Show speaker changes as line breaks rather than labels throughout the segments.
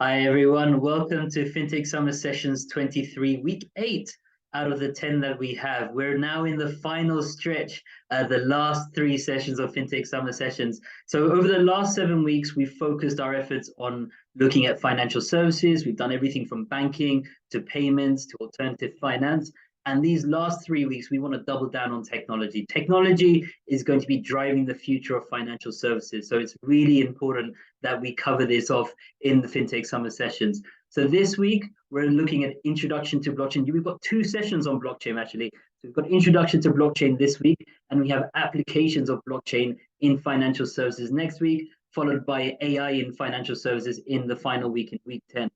Hi everyone, welcome to Fintech Summer Sessions 23, week 8 out of the 10 that we have. We're now in the final stretch, the last 3 sessions of Fintech Summer Sessions. So over the last 7 weeks, we've focused our efforts on looking at financial services. We've done everything from banking to payments to alternative finance. And these last 3 weeks, we want to double down on technology. Technology is going to be driving the future of financial services. So it's really important that we cover this off in the FinTech Summer Sessions. So this week, we're looking at Introduction to Blockchain. We've got 2 sessions on blockchain, actually. So we've got Introduction to Blockchain this week, and we have Applications of Blockchain in Financial Services next week, followed by AI in Financial Services in the final week in week 10.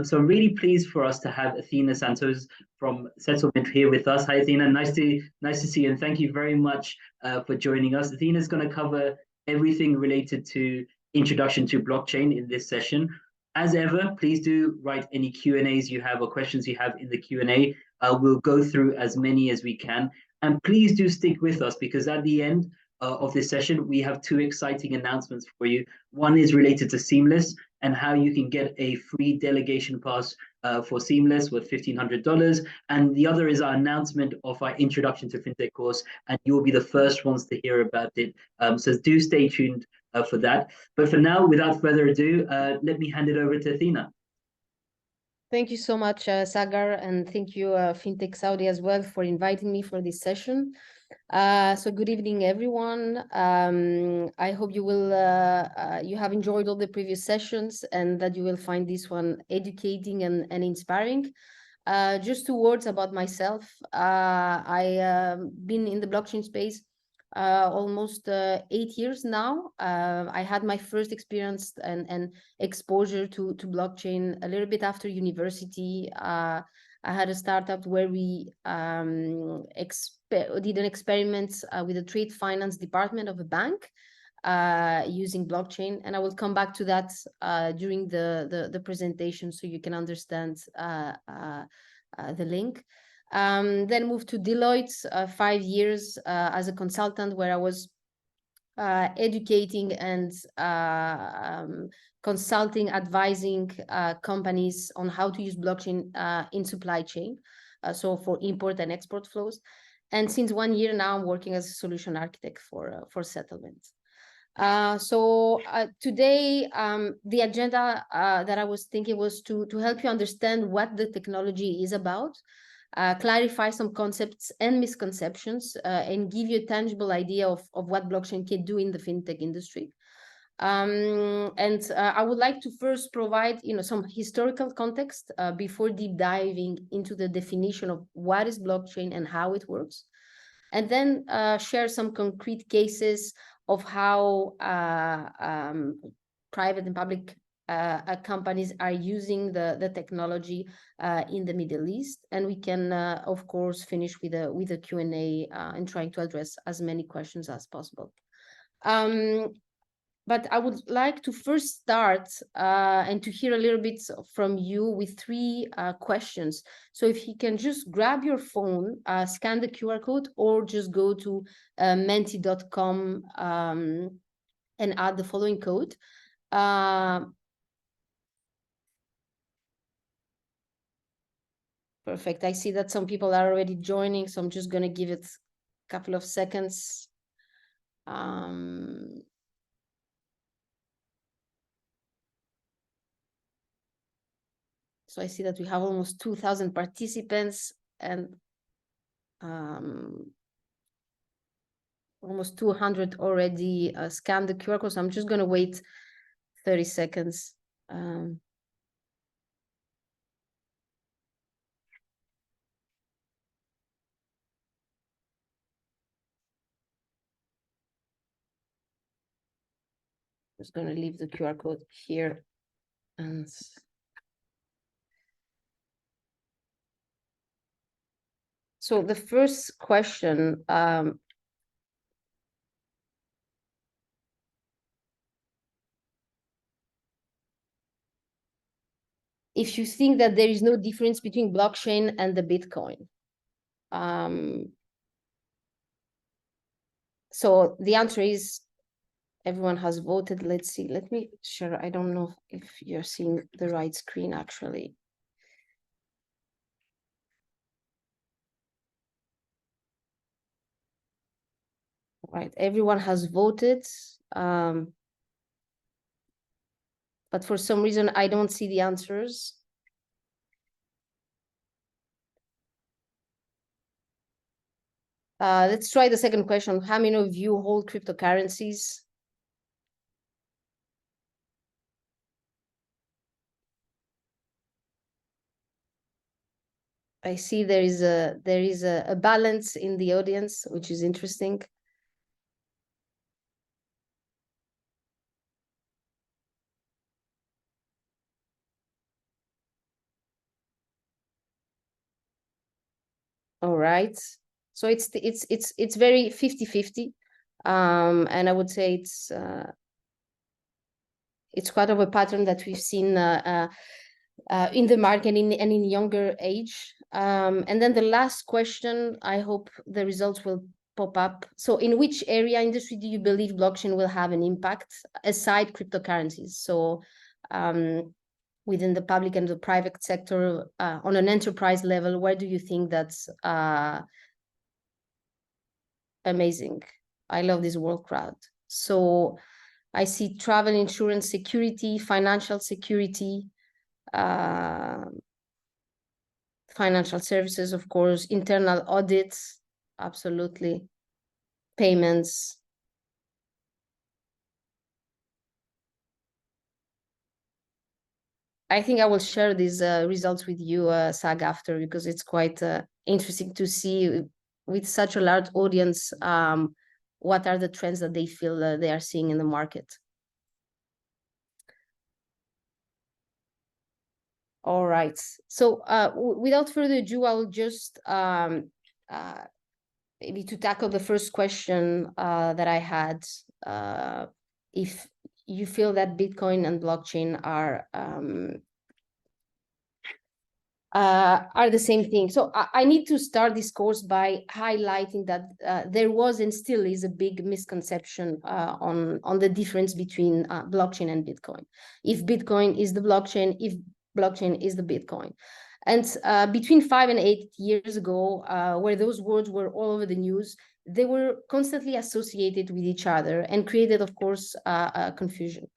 So I'm really pleased for us to have Athena Santos from Settlement here with us. Hi, Athena. Nice to see you, and thank you very much for joining us. Athena is going to cover everything related to Introduction to Blockchain in this session. As ever, please do write any Q&As you have or questions you have in the Q&A. We'll go through as many as we can. And please do stick with us, because at the end of this session, we have 2 exciting announcements for you. One is related to Seamless and how you can get a free delegation pass for Seamless with $1,500. And the other is our announcement of our Introduction to FinTech course, and you'll be the first ones to hear about it. So do stay tuned for that. But for now, without further ado, let me hand it over to Athena.
Thank you so much, Sagar, and thank you, Fintech Saudi, as well, for inviting me for this session. So good evening, everyone. I hope you will you have enjoyed all the previous sessions and that you will find this one educating and inspiring. Just 2 words about myself. I been in the blockchain space almost 8 years now. I had my first experience and exposure to blockchain a little bit after university. I had a startup where we did an experiment with the trade finance department of a bank using blockchain, and I will come back to that during the presentation so you can understand the link. Then moved to Deloitte, 5 years as a consultant, where I was educating and consulting, advising companies on how to use blockchain in supply chain, so for import and export flows. And since 1 year now, I'm working as a solution architect for Settlement. So today, the agenda that I was thinking was to help you understand what the technology is about, clarify some concepts and misconceptions, and give you a tangible idea of what blockchain can do in the fintech industry. I would like to first provide some historical context before deep diving into the definition of what is blockchain and how it works, and then share some concrete cases of how private and public companies are using the technology in the Middle East, and we can of course finish with a Q&A and trying to address as many questions as possible. But I would like to first start and to hear a little bit from you with 3 questions. So if you can just grab your phone, scan the QR code, or just go to menti.com and add the following code. Perfect. I see that some people are already joining, so I'm just going to give it a couple of seconds. So I see that we have almost 2,000 participants and almost 200 already scanned the QR code. So I'm just going to wait 30 seconds. Just going to leave the QR code here. And so the first question, if you think that there is no difference between blockchain and the Bitcoin. So the answer is everyone has voted. Let's see. Let me share. I don't know if you're seeing the right screen actually. Right, everyone has voted. But for some reason, I don't see the answers. Let's try the second question. How many of you hold cryptocurrencies? I see there is a balance in the audience, which is interesting. All right. So it's very 50-50. And I would say it's quite of a pattern that we've seen in the market and in younger age. And then the last question, I hope the results will pop up. So in which area industry do you believe blockchain will have an impact aside cryptocurrencies? So within the public and the private sector, on an enterprise level, where do you think that's amazing? I love this word crowd. So I see travel insurance security, financial security, financial services, of course, internal audits, absolutely, payments. I think I will share these results with you, Sag, after, because it's quite interesting to see with such a large audience what are the trends that they feel they are seeing in the market. All right. So without further ado, I will just maybe to tackle the first question that I had, if you feel that Bitcoin and blockchain are the same thing. So I need to start this course by highlighting that there was and still is a big misconception on the difference between blockchain and Bitcoin. If Bitcoin is the blockchain, if blockchain is the Bitcoin. And between 5 and 8 years ago, where those words were all over the news, they were constantly associated with each other and created, of course, confusion.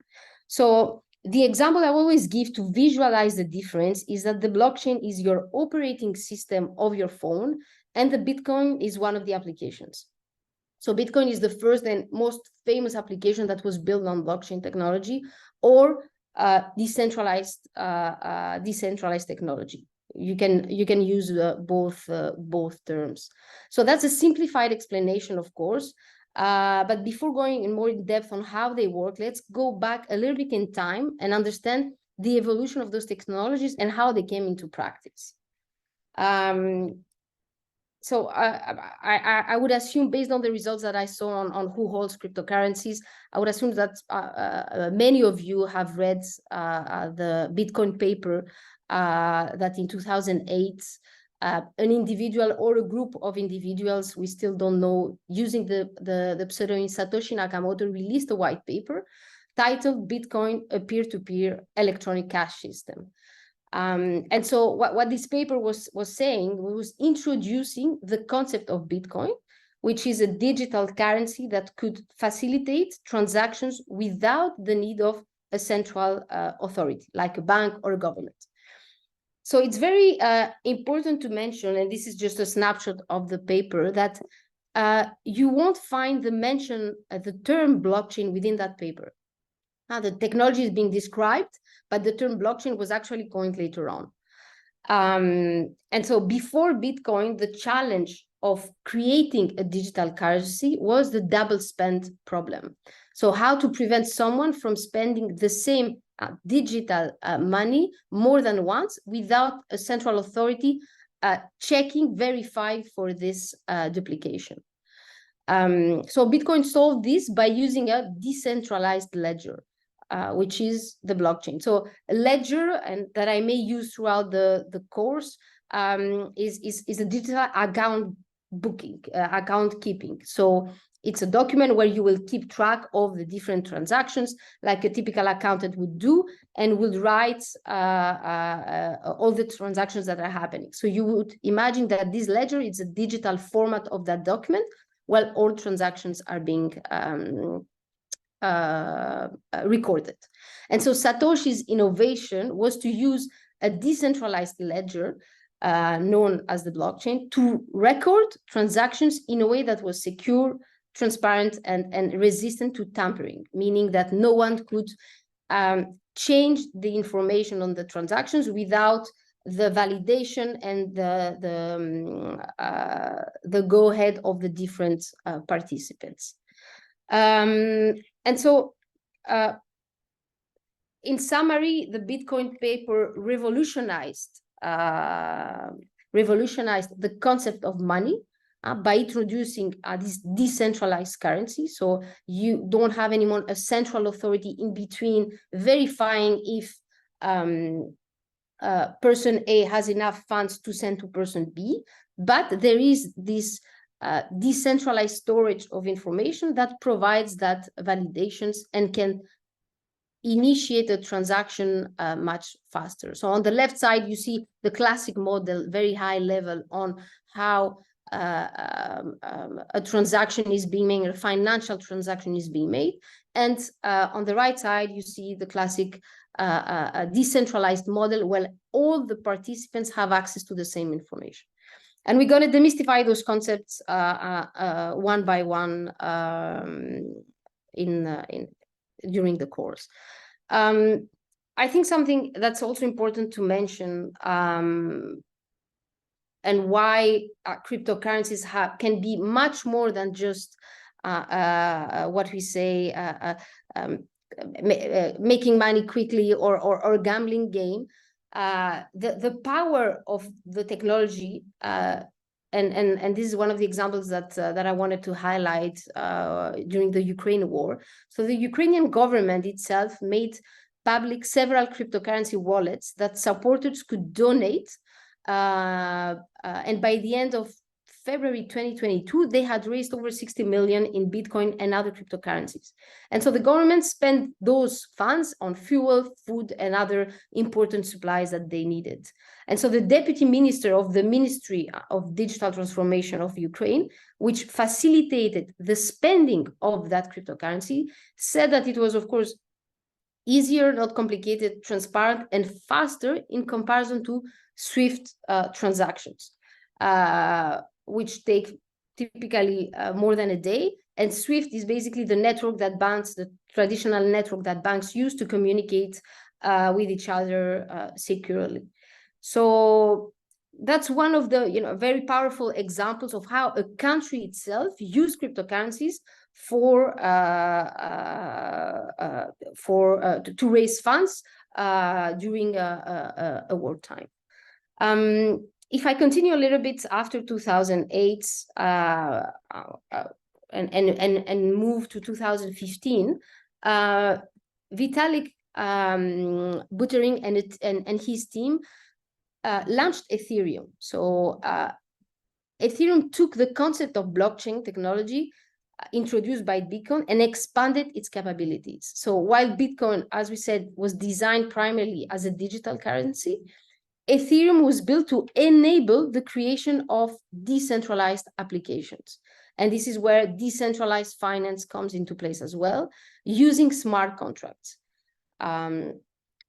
So the example I always give to visualize the difference is that the blockchain is your operating system of your phone, and the Bitcoin is one of the applications. So Bitcoin is the first and most famous application that was built on blockchain technology or decentralized technology. You can use both terms. So that's a simplified explanation, of course. But before going in more in depth on how they work, let's go back a little bit in time and understand the evolution of those technologies and how they came into practice. So I would assume, based on the results that I saw on who holds cryptocurrencies, I would assume that many of you have read the Bitcoin paper that in 2008, an individual or a group of individuals, we still don't know, using the pseudonym Satoshi Nakamoto, released a white paper titled Bitcoin, a peer-to-peer electronic cash system. And so what this paper was saying was introducing the concept of Bitcoin, which is a digital currency that could facilitate transactions without the need of a central authority, like a bank or a government. So it's very important to mention, and this is just a snapshot of the paper, that you won't find the mention, the term blockchain within that paper. The technology is being described, but the term blockchain was actually coined later on. And so before Bitcoin, the challenge of creating a digital currency was the double spend problem. So how to prevent someone from spending the same digital money more than once without a central authority checking, verifying for this duplication. So Bitcoin solved this by using a decentralized ledger. Which is the blockchain. So a ledger, and that I may use throughout the course, is a digital account booking, account keeping. So It's a document where you will keep track of the different transactions, like a typical accountant would do, and would write all the transactions that are happening. So you would imagine that this ledger is a digital format of that document, while all transactions are being recorded. And so Satoshi's innovation was to use a decentralized ledger known as the blockchain to record transactions in a way that was secure, transparent, and resistant to tampering, meaning that no one could change the information on the transactions without the validation and the go-ahead of the different participants. And so, in summary, the Bitcoin paper revolutionized the concept of money by introducing this decentralized currency. So you don't have anymore a central authority in between verifying if person A has enough funds to send to person B, but there is this decentralized storage of information that provides that validations and can initiate a transaction much faster. So on the left side, you see the classic model, very high level on how a transaction is being made, a financial transaction is being made. And on the right side, you see the classic decentralized model where all the participants have access to the same information. And we're going to demystify those concepts one by one during the course. I think something that's also important to mention, and why cryptocurrencies can be much more than just what we say making money quickly or gambling game. The power of the technology, and this is one of the examples that I wanted to highlight during the Ukraine war. So the Ukrainian government itself made public several cryptocurrency wallets that supporters could donate. And by the end of February 2022, they had raised over 60 million in Bitcoin and other cryptocurrencies. And so the government spent those funds on fuel, food, and other important supplies that they needed. And so the deputy minister of the Ministry of Digital Transformation of Ukraine, which facilitated the spending of that cryptocurrency, said that it was, of course, easier, not complicated, transparent, and faster in comparison to SWIFT transactions, which take typically more than a day. And SWIFT is basically the network that banks, the traditional network that banks use to communicate with each other securely. So that's one of the very powerful examples of how a country itself used cryptocurrencies to raise funds during a wartime. If I continue a little bit after 2008 and move to 2015, Vitalik Buterin and his team launched Ethereum. So Ethereum took the concept of blockchain technology introduced by Bitcoin and expanded its capabilities. So while Bitcoin, as we said, was designed primarily as a digital currency, Ethereum was built to enable the creation of decentralized applications. And this is where decentralized finance comes into place as well, using smart contracts. And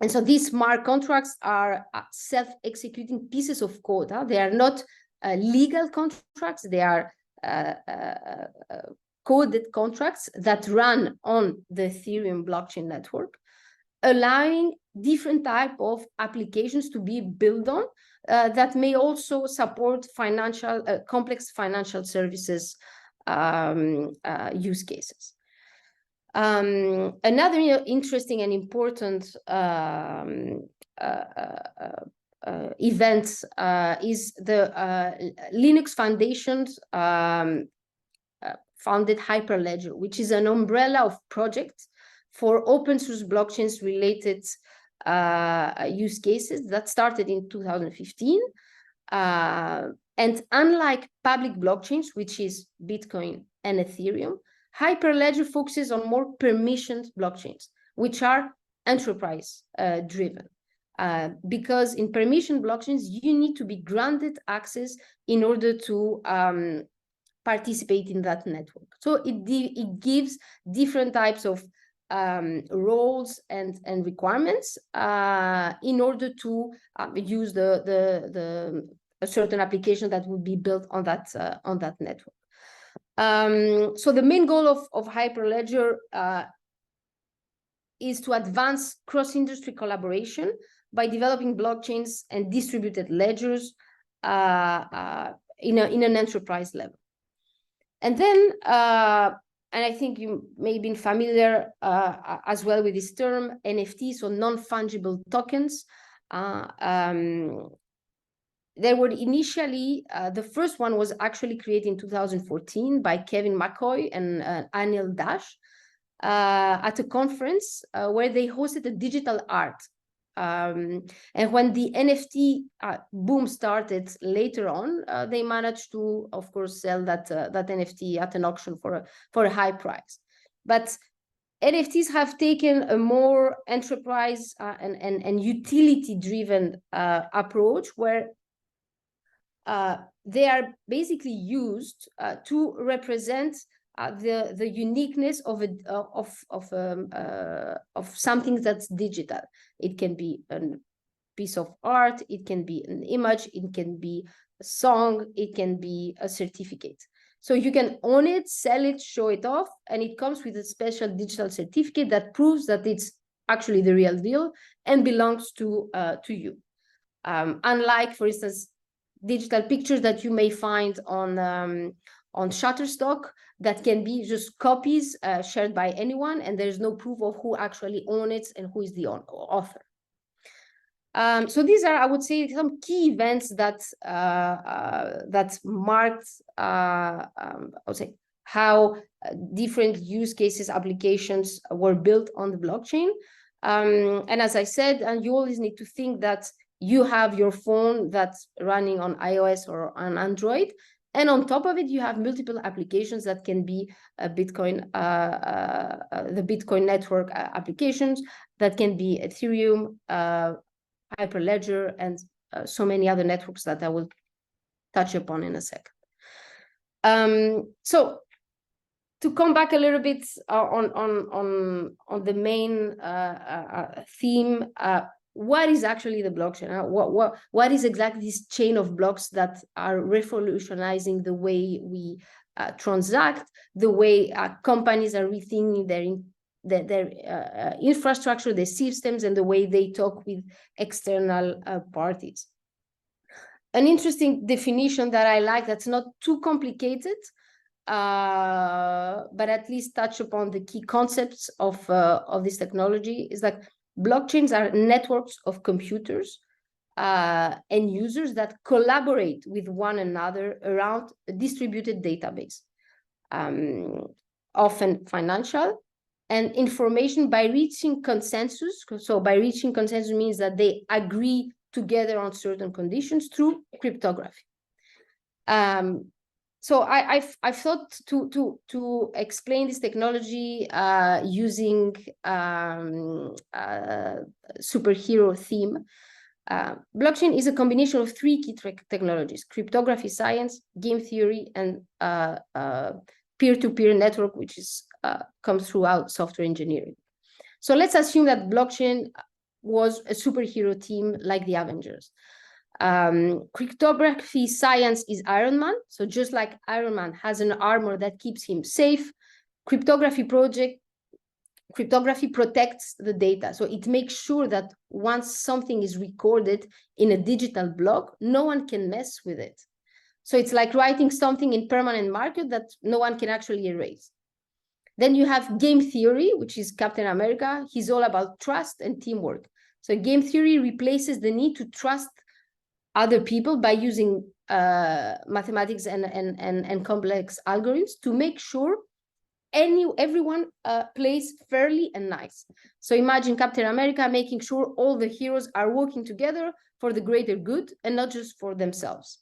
so these smart contracts are self-executing pieces of code. They are not legal contracts. They are coded contracts that run on the Ethereum blockchain network, allowing different type of applications to be built on that may also support complex financial services use cases. Another interesting and important event is the Linux Foundation's founded Hyperledger, which is an umbrella of projects for open source blockchains related use cases that started in 2015. And And unlike public blockchains, which is Bitcoin and Ethereum, Hyperledger focuses on more permissioned blockchains, which are enterprise driven. Because in permission blockchains, you need to be granted access in order to participate in that network. So it gives different types of roles and requirements in order to use a certain application that would be built on that network. So the main goal of Hyperledger is to advance cross-industry collaboration by developing blockchains and distributed ledgers in an enterprise level. And then, and I think you may have been familiar as well with this term, NFTs, so non-fungible tokens. There were initially, the first one was actually created in 2014 by Kevin McCoy and Anil Dash at a conference where they hosted a digital art. And when the NFT boom started later on, they managed to, of course, sell that NFT at an auction for a high price. But NFTs have taken a more enterprise and utility-driven approach, where they are basically used to represent the uniqueness of something that's digital. It can be a piece of art, it can be an image, it can be a song, it can be a certificate. So you can own it, sell it, show it off, and it comes with a special digital certificate that proves that it's actually the real deal and belongs to you. Unlike, for instance, digital pictures that you may find on Shutterstock that can be just copies shared by anyone, and there's no proof of who actually owns it and who is the author. So these are, I would say, some key events that marked, I would say, how different use cases, applications were built on the blockchain. And as I said, and you always need to think that you have your phone that's running on iOS or on Android, and on top of it, you have multiple applications that can be Bitcoin, the Bitcoin network applications, that can be Ethereum, Hyperledger, and so many other networks that I will touch upon in a second. So to come back a little bit on the main theme, what is actually the blockchain? What is exactly this chain of blocks that are revolutionizing the way we transact, the way companies are rethinking their infrastructure, their systems, and the way they talk with external parties? An interesting definition that I like, that's not too complicated, but at least touch upon the key concepts of this technology, is that blockchains are networks of computers and users that collaborate with one another around a distributed database, often financial, and information by reaching consensus. So by reaching consensus means that they agree together on certain conditions through cryptography. So I've thought to explain this technology using superhero theme. Blockchain is a combination of three key technologies: cryptography science, game theory, and peer-to-peer network, which is comes throughout software engineering. So let's assume that blockchain was a superhero team like the Avengers. Cryptography science is Iron Man. So just like Iron Man has an armor that keeps him safe, cryptography protects the data. So it makes sure that once something is recorded in a digital block, no one can mess with it. So it's like writing something in permanent marker that no one can actually erase. Then you have game theory, which is Captain America. He's all about trust and teamwork. So game theory replaces the need to trust other people by using mathematics and complex algorithms to make sure everyone plays fairly and nice. So imagine Captain America making sure all the heroes are working together for the greater good and not just for themselves.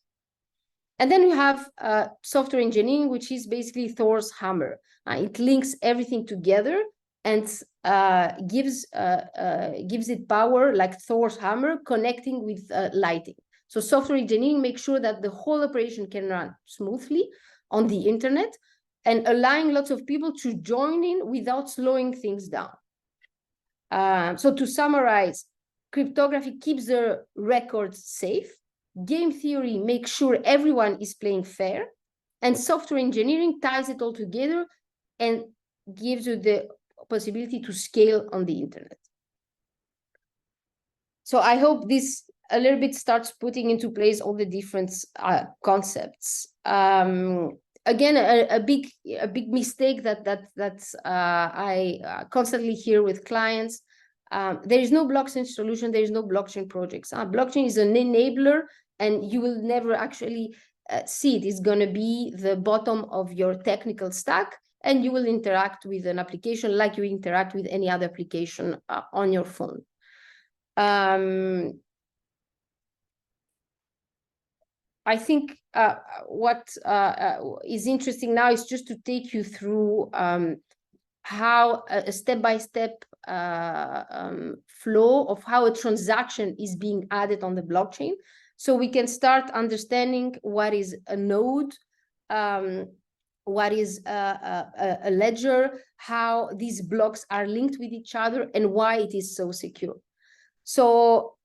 And then we have software engineering, which is basically Thor's hammer. It links everything together and gives it power like Thor's hammer, connecting with lighting. So software engineering makes sure that the whole operation can run smoothly on the internet and allowing lots of people to join in without slowing things down. So to summarize, cryptography keeps the records safe. Game theory makes sure everyone is playing fair. And software engineering ties it all together and gives you the possibility to scale on the internet. So I hope this a little bit starts putting into place all the different concepts. Again, a big mistake that I constantly hear with clients. There is no blockchain solution. There is no blockchain projects. Blockchain is an enabler, and you will never actually see it. It's going to be the bottom of your technical stack, and you will interact with an application like you interact with any other application on your phone. I think what is interesting now is just to take you through how a step-by-step flow of how a transaction is being added on the blockchain. So we can start understanding what is a node, what is a ledger, how these blocks are linked with each other, and why it is so secure. So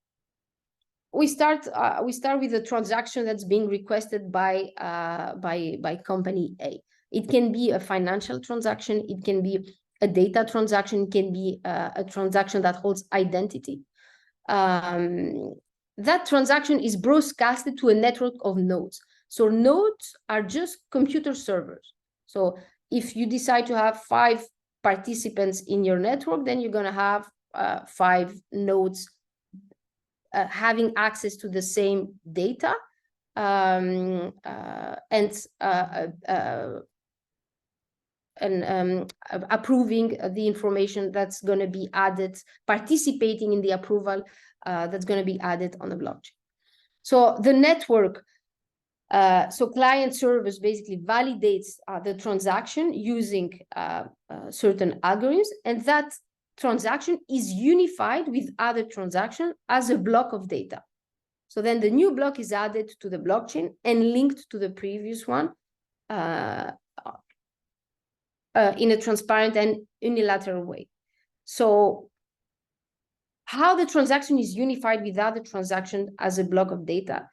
we start with a transaction that's being requested by company A. It can be a financial transaction, it can be a data transaction, it can be a transaction that holds identity. That transaction is broadcasted to a network of nodes. So nodes are just computer servers. So if you decide to have 5 participants in your network, then you're going to have 5 nodes having access to the same data and approving the information that's going to be added, participating in the approval that's going to be added on the blockchain. So the network, so client service basically validates the transaction using certain algorithms, and that transaction is unified with other transactions as a block of data. So then the new block is added to the blockchain and linked to the previous one in a transparent and unilateral way. So how the transaction is unified with other transactions as a block of data.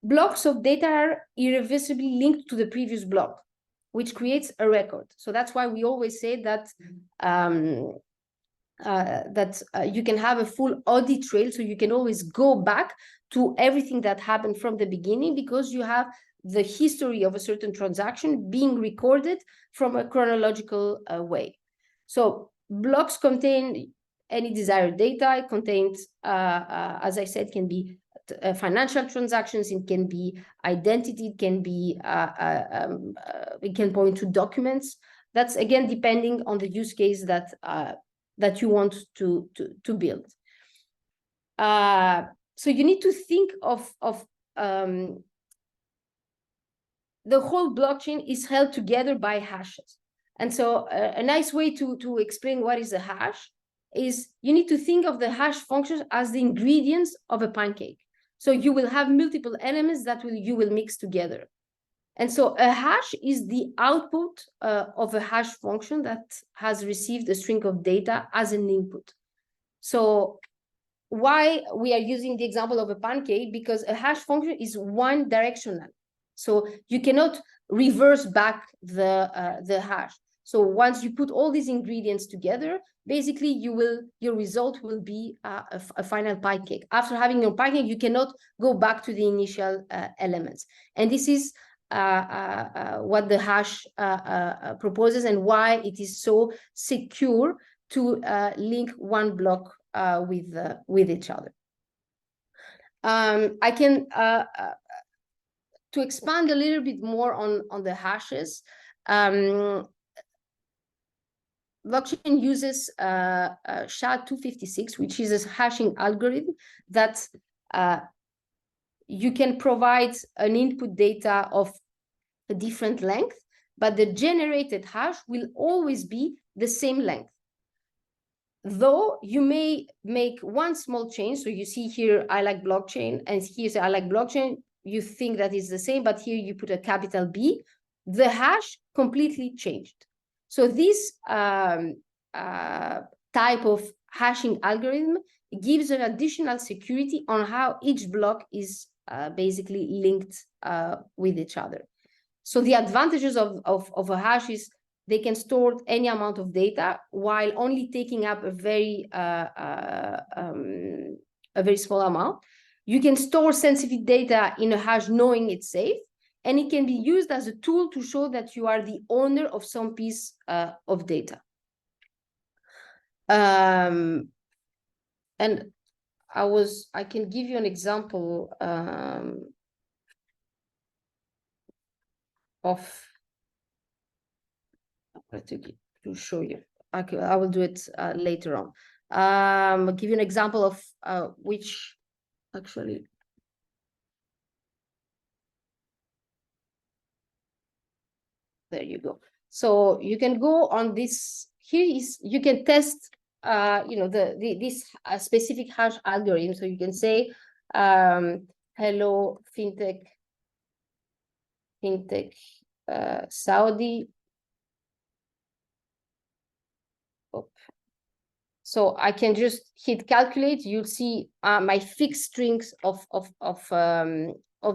Blocks of data are irreversibly linked to the previous block, which creates a record. So that's why we always say that you can have a full audit trail, so you can always go back to everything that happened from the beginning, because you have the history of a certain transaction being recorded from a chronological way. So blocks contain any desired data. It contains, as I said, can be financial transactions, it can be identity, it can be, we can point to documents. That's again depending on the use case that that you want to build. So you need to think of the whole blockchain is held together by hashes. And so a nice way to explain what is a hash is you need to think of the hash functions as the ingredients of a pancake. So you will have multiple elements that you will mix together. And so a hash is the output of a hash function that has received a string of data as an input. So why we are using the example of a pancake? Because a hash function is one directional. So you cannot reverse back the hash. So once you put all these ingredients together, basically your result will be a final pancake. After having your pancake, you cannot go back to the initial elements. And this is what the hash proposes, and why it is so secure to link one block with each other. I can to expand a little bit more on the hashes. Blockchain uses SHA-256, which is a hashing algorithm that you can provide an input data of a different length, but the generated hash will always be the same length. Though you may make one small change, so you see here, I like blockchain, and here I like blockchain, you think that is the same, but here you put a capital B, the hash completely changed. So this type of hashing algorithm gives an additional security on how each block is basically linked with each other. So the advantages of a hash is they can store any amount of data while only taking up a very small amount. You can store sensitive data in a hash knowing it's safe, and it can be used as a tool to show that you are the owner of some piece of data. And I can give you an example of to show you. I will do it later on. I'll give you an example of which actually. There you go. So you can go on this. You can test this specific hash algorithm. So you can say hello fintech Saudi. So I can just hit calculate. You'll see my fixed strings of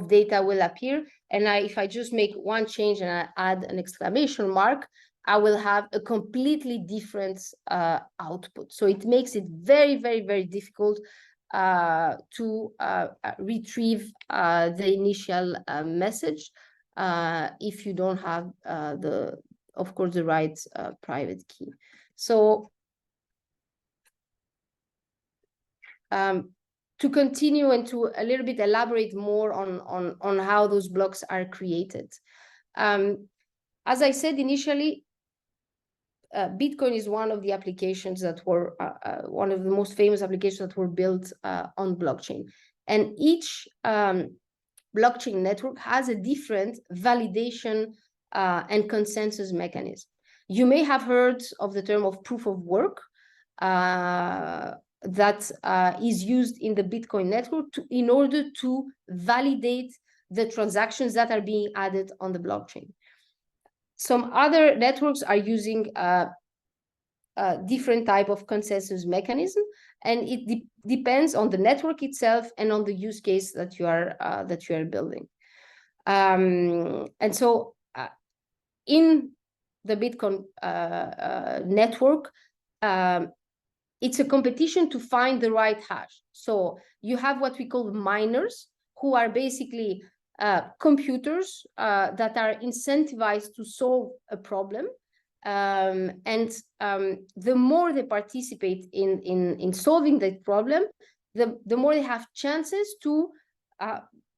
data will appear. And if I just make one change and I add an exclamation mark, I will have a completely different output. So it makes it very, very, very difficult to retrieve the initial message if you don't have of course, the right private key. So to continue and to a little bit elaborate more on how those blocks are created. As I said initially, Bitcoin is one of the applications that were one of the most famous applications that were built on blockchain. And each blockchain network has a different validation and consensus mechanism. You may have heard of the term of proof of work that is used in the Bitcoin network in order to validate the transactions that are being added on the blockchain. Some other networks are using different type of consensus mechanism, and it depends on the network itself and on the use case that you are building. And so in the Bitcoin network, it's a competition to find the right hash. So you have what we call miners, who are basically computers that are incentivized to solve a problem. And the more they participate in solving that problem, the more they have chances to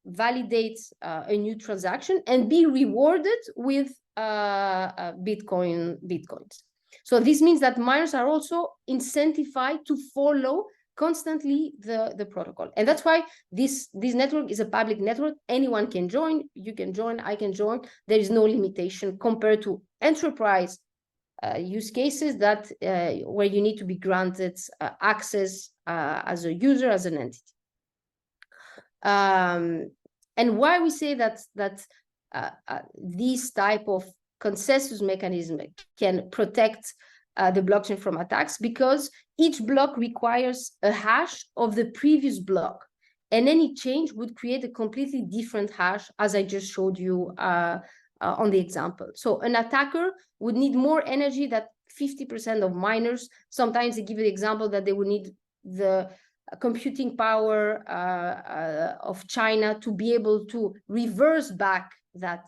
validate a new transaction and be rewarded with bitcoins. So this means that miners are also incentivized to follow constantly the protocol. And that's why this network is a public network. Anyone can join. You can join. I can join. There is no limitation compared to enterprise use cases that where you need to be granted access as a user, as an entity. And why we say that these type of consensus mechanism can protect the blockchain from attacks, because each block requires a hash of the previous block, and any change would create a completely different hash, as I just showed you on the example. So an attacker would need more energy than 50% of miners. Sometimes they give the example that they would need the computing power of China to be able to reverse back that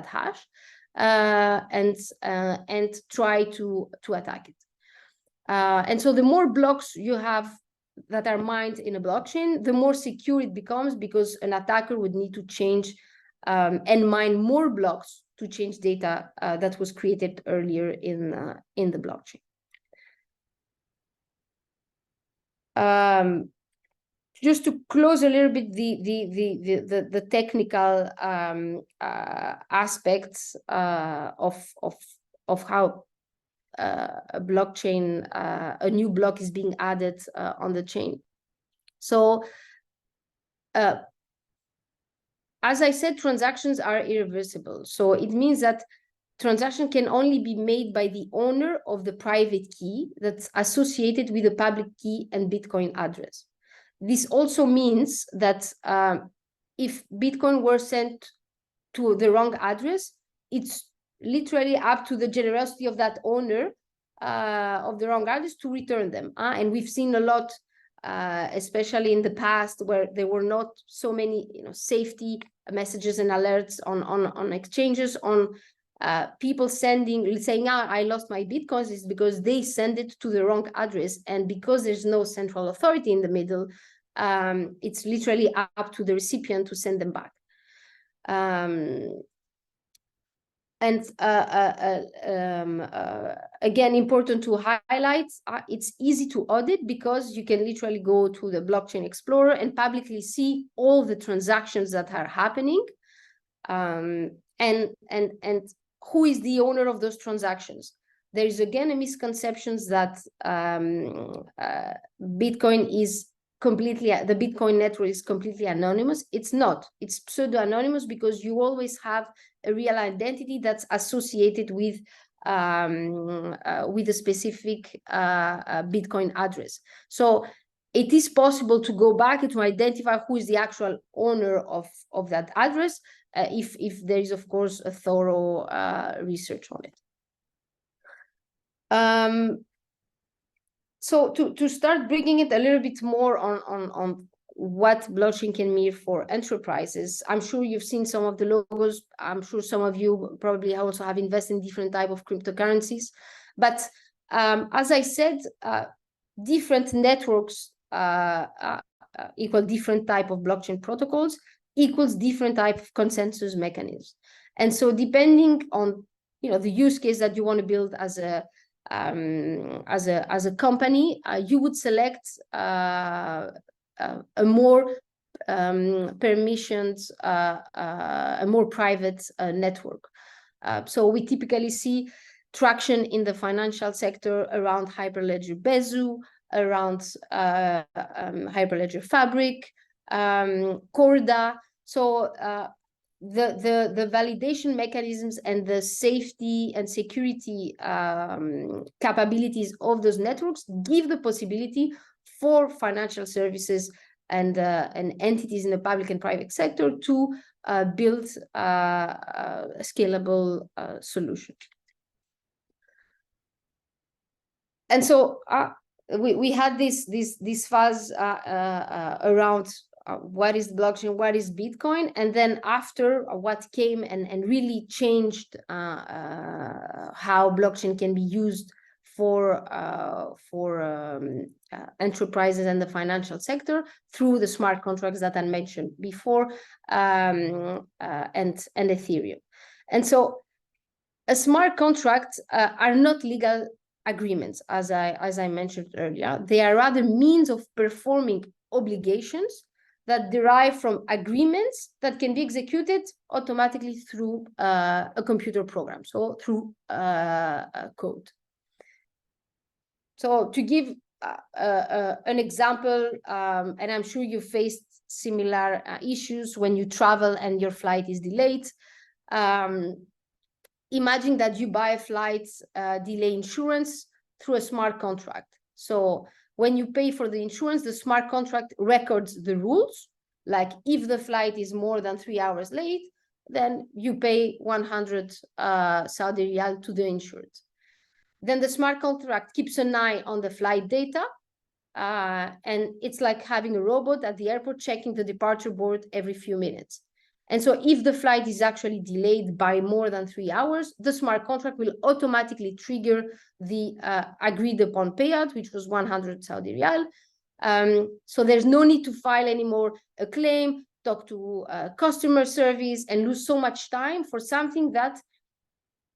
hash and try to attack it. And so the more blocks you have that are mined in a blockchain, the more secure it becomes, because an attacker would need to change and mine more blocks to change data that was created earlier in the blockchain. just to close a little bit the technical aspects of how a blockchain, a new block is being added on the chain. So as I said, transactions are irreversible. So it means that transaction can only be made by the owner of the private key that's associated with the public key and Bitcoin address. This also means that if Bitcoin were sent to the wrong address, it's literally up to the generosity of that owner of the wrong address to return them. And we've seen a lot, especially in the past, where there were not so many safety messages and alerts on exchanges, on people saying, I lost my Bitcoins, is because they send it to the wrong address. And because there's no central authority in the middle, it's literally up to the recipient to send them back. Again, important to highlight, it's easy to audit because you can literally go to the Blockchain Explorer and publicly see all the transactions that are happening, and who is the owner of those transactions. There is again a misconception that Bitcoin is the Bitcoin network is completely anonymous. It's not. It's pseudo-anonymous because you always have a real identity that's associated with a specific Bitcoin address. So it is possible to go back and to identify who is the actual owner of that address, if there is, of course, a thorough research on it. So to start bringing it a little bit more on what blockchain can mean for enterprises, I'm sure you've seen some of the logos. I'm sure some of you probably also have invested in different type of cryptocurrencies. But as I said, different networks equal different type of blockchain protocols equals different type of consensus mechanisms. And so depending on the use case that you want to build as a company, you would select a more permissioned, a more private network. So we typically see traction in the financial sector around Hyperledger Besu, around Hyperledger Fabric, Corda. So the validation mechanisms and the safety and security capabilities of those networks give the possibility for financial services and entities in the public and private sector to build scalable solutions. And so we had this fuzz around what is blockchain, what is Bitcoin, and then after what came and really changed how blockchain can be used for enterprises and the financial sector through the smart contracts that I mentioned before, and Ethereum. And so a smart contract are not legal agreements, as I mentioned earlier. They are rather means of performing obligations that derive from agreements that can be executed automatically through a computer program, so through code. So to give an example, and I'm sure you faced similar issues when you travel and your flight is delayed. Imagine that you buy a flight delay insurance through a smart contract. So when you pay for the insurance, the smart contract records the rules. Like if the flight is more than 3 hours late, then you pay 100 Saudi Riyal to the insured. Then the smart contract keeps an eye on the flight data. And it's like having a robot at the airport checking the departure board every few minutes. And so if the flight is actually delayed by more than 3 hours, the smart contract will automatically trigger the agreed upon payout, which was 100 Saudi Riyal. So there's no need to file anymore a claim, talk to customer service, and lose so much time for something that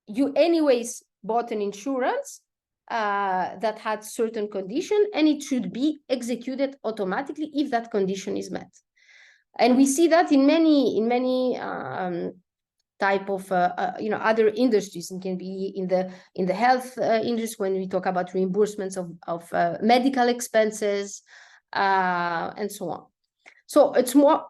you anyways bought an insurance, that had certain condition, and it should be executed automatically if that condition is met. And we see that in many type of other industries. It can be in the health industry when we talk about reimbursements of medical expenses and so on. So it's more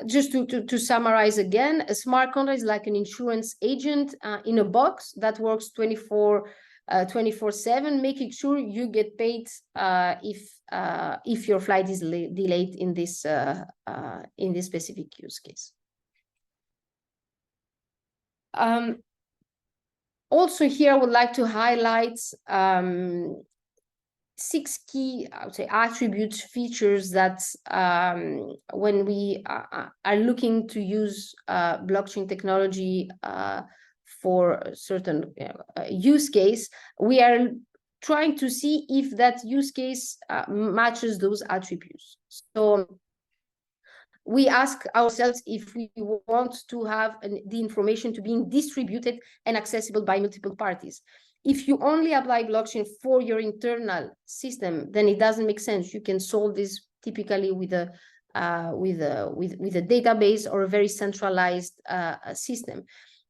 just to summarize again, a smart contract is like an insurance agent in a box that works 24/7, making sure you get paid if your flight is delayed in this specific use case. Also here, I would like to highlight 6 key, I would say, attributes, features that when we are looking to use blockchain technology for a certain use case, we are trying to see if that use case matches those attributes. So we ask ourselves if we want to have the information to being distributed and accessible by multiple parties. If you only apply blockchain for your internal system, then it doesn't make sense. You can solve this typically with a database or a very centralized system.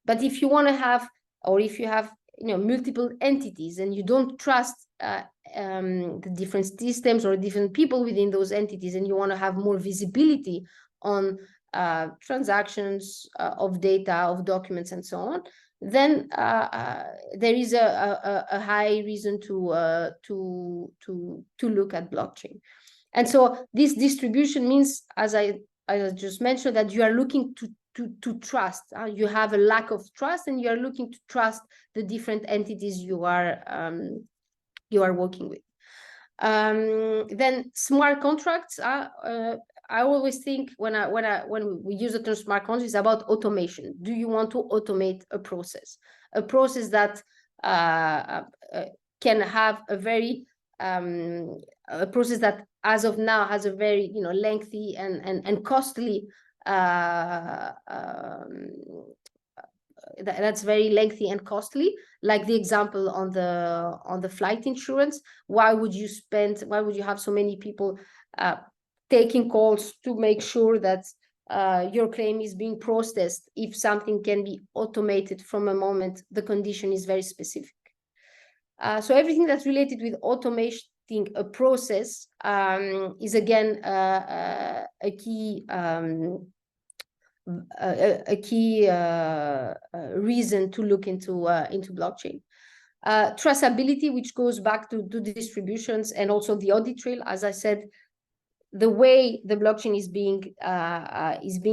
But if you want to have, or if you have multiple entities and you don't trust the different systems or different people within those entities, and you want to have more visibility on transactions of data, of documents, and so on, then there is a high reason to look at blockchain. And so this distribution means, as I just mentioned, that you are looking to trust. You have a lack of trust, and you are looking to trust the different entities you are working with. Then smart contracts are. I always think when we use the term smart contracts, it's about automation. Do you want to automate a process that can have a very a process that as of now has a very lengthy and costly that's very lengthy and costly, like the example on the flight insurance. Why would you have so many people taking calls to make sure that your claim is being processed if something can be automated from a moment the condition is very specific? So everything that's related with automating a process is again a key reason to look into blockchain. Traceability, which goes back to distributions, and also the audit trail. As I said, the way the blockchain is being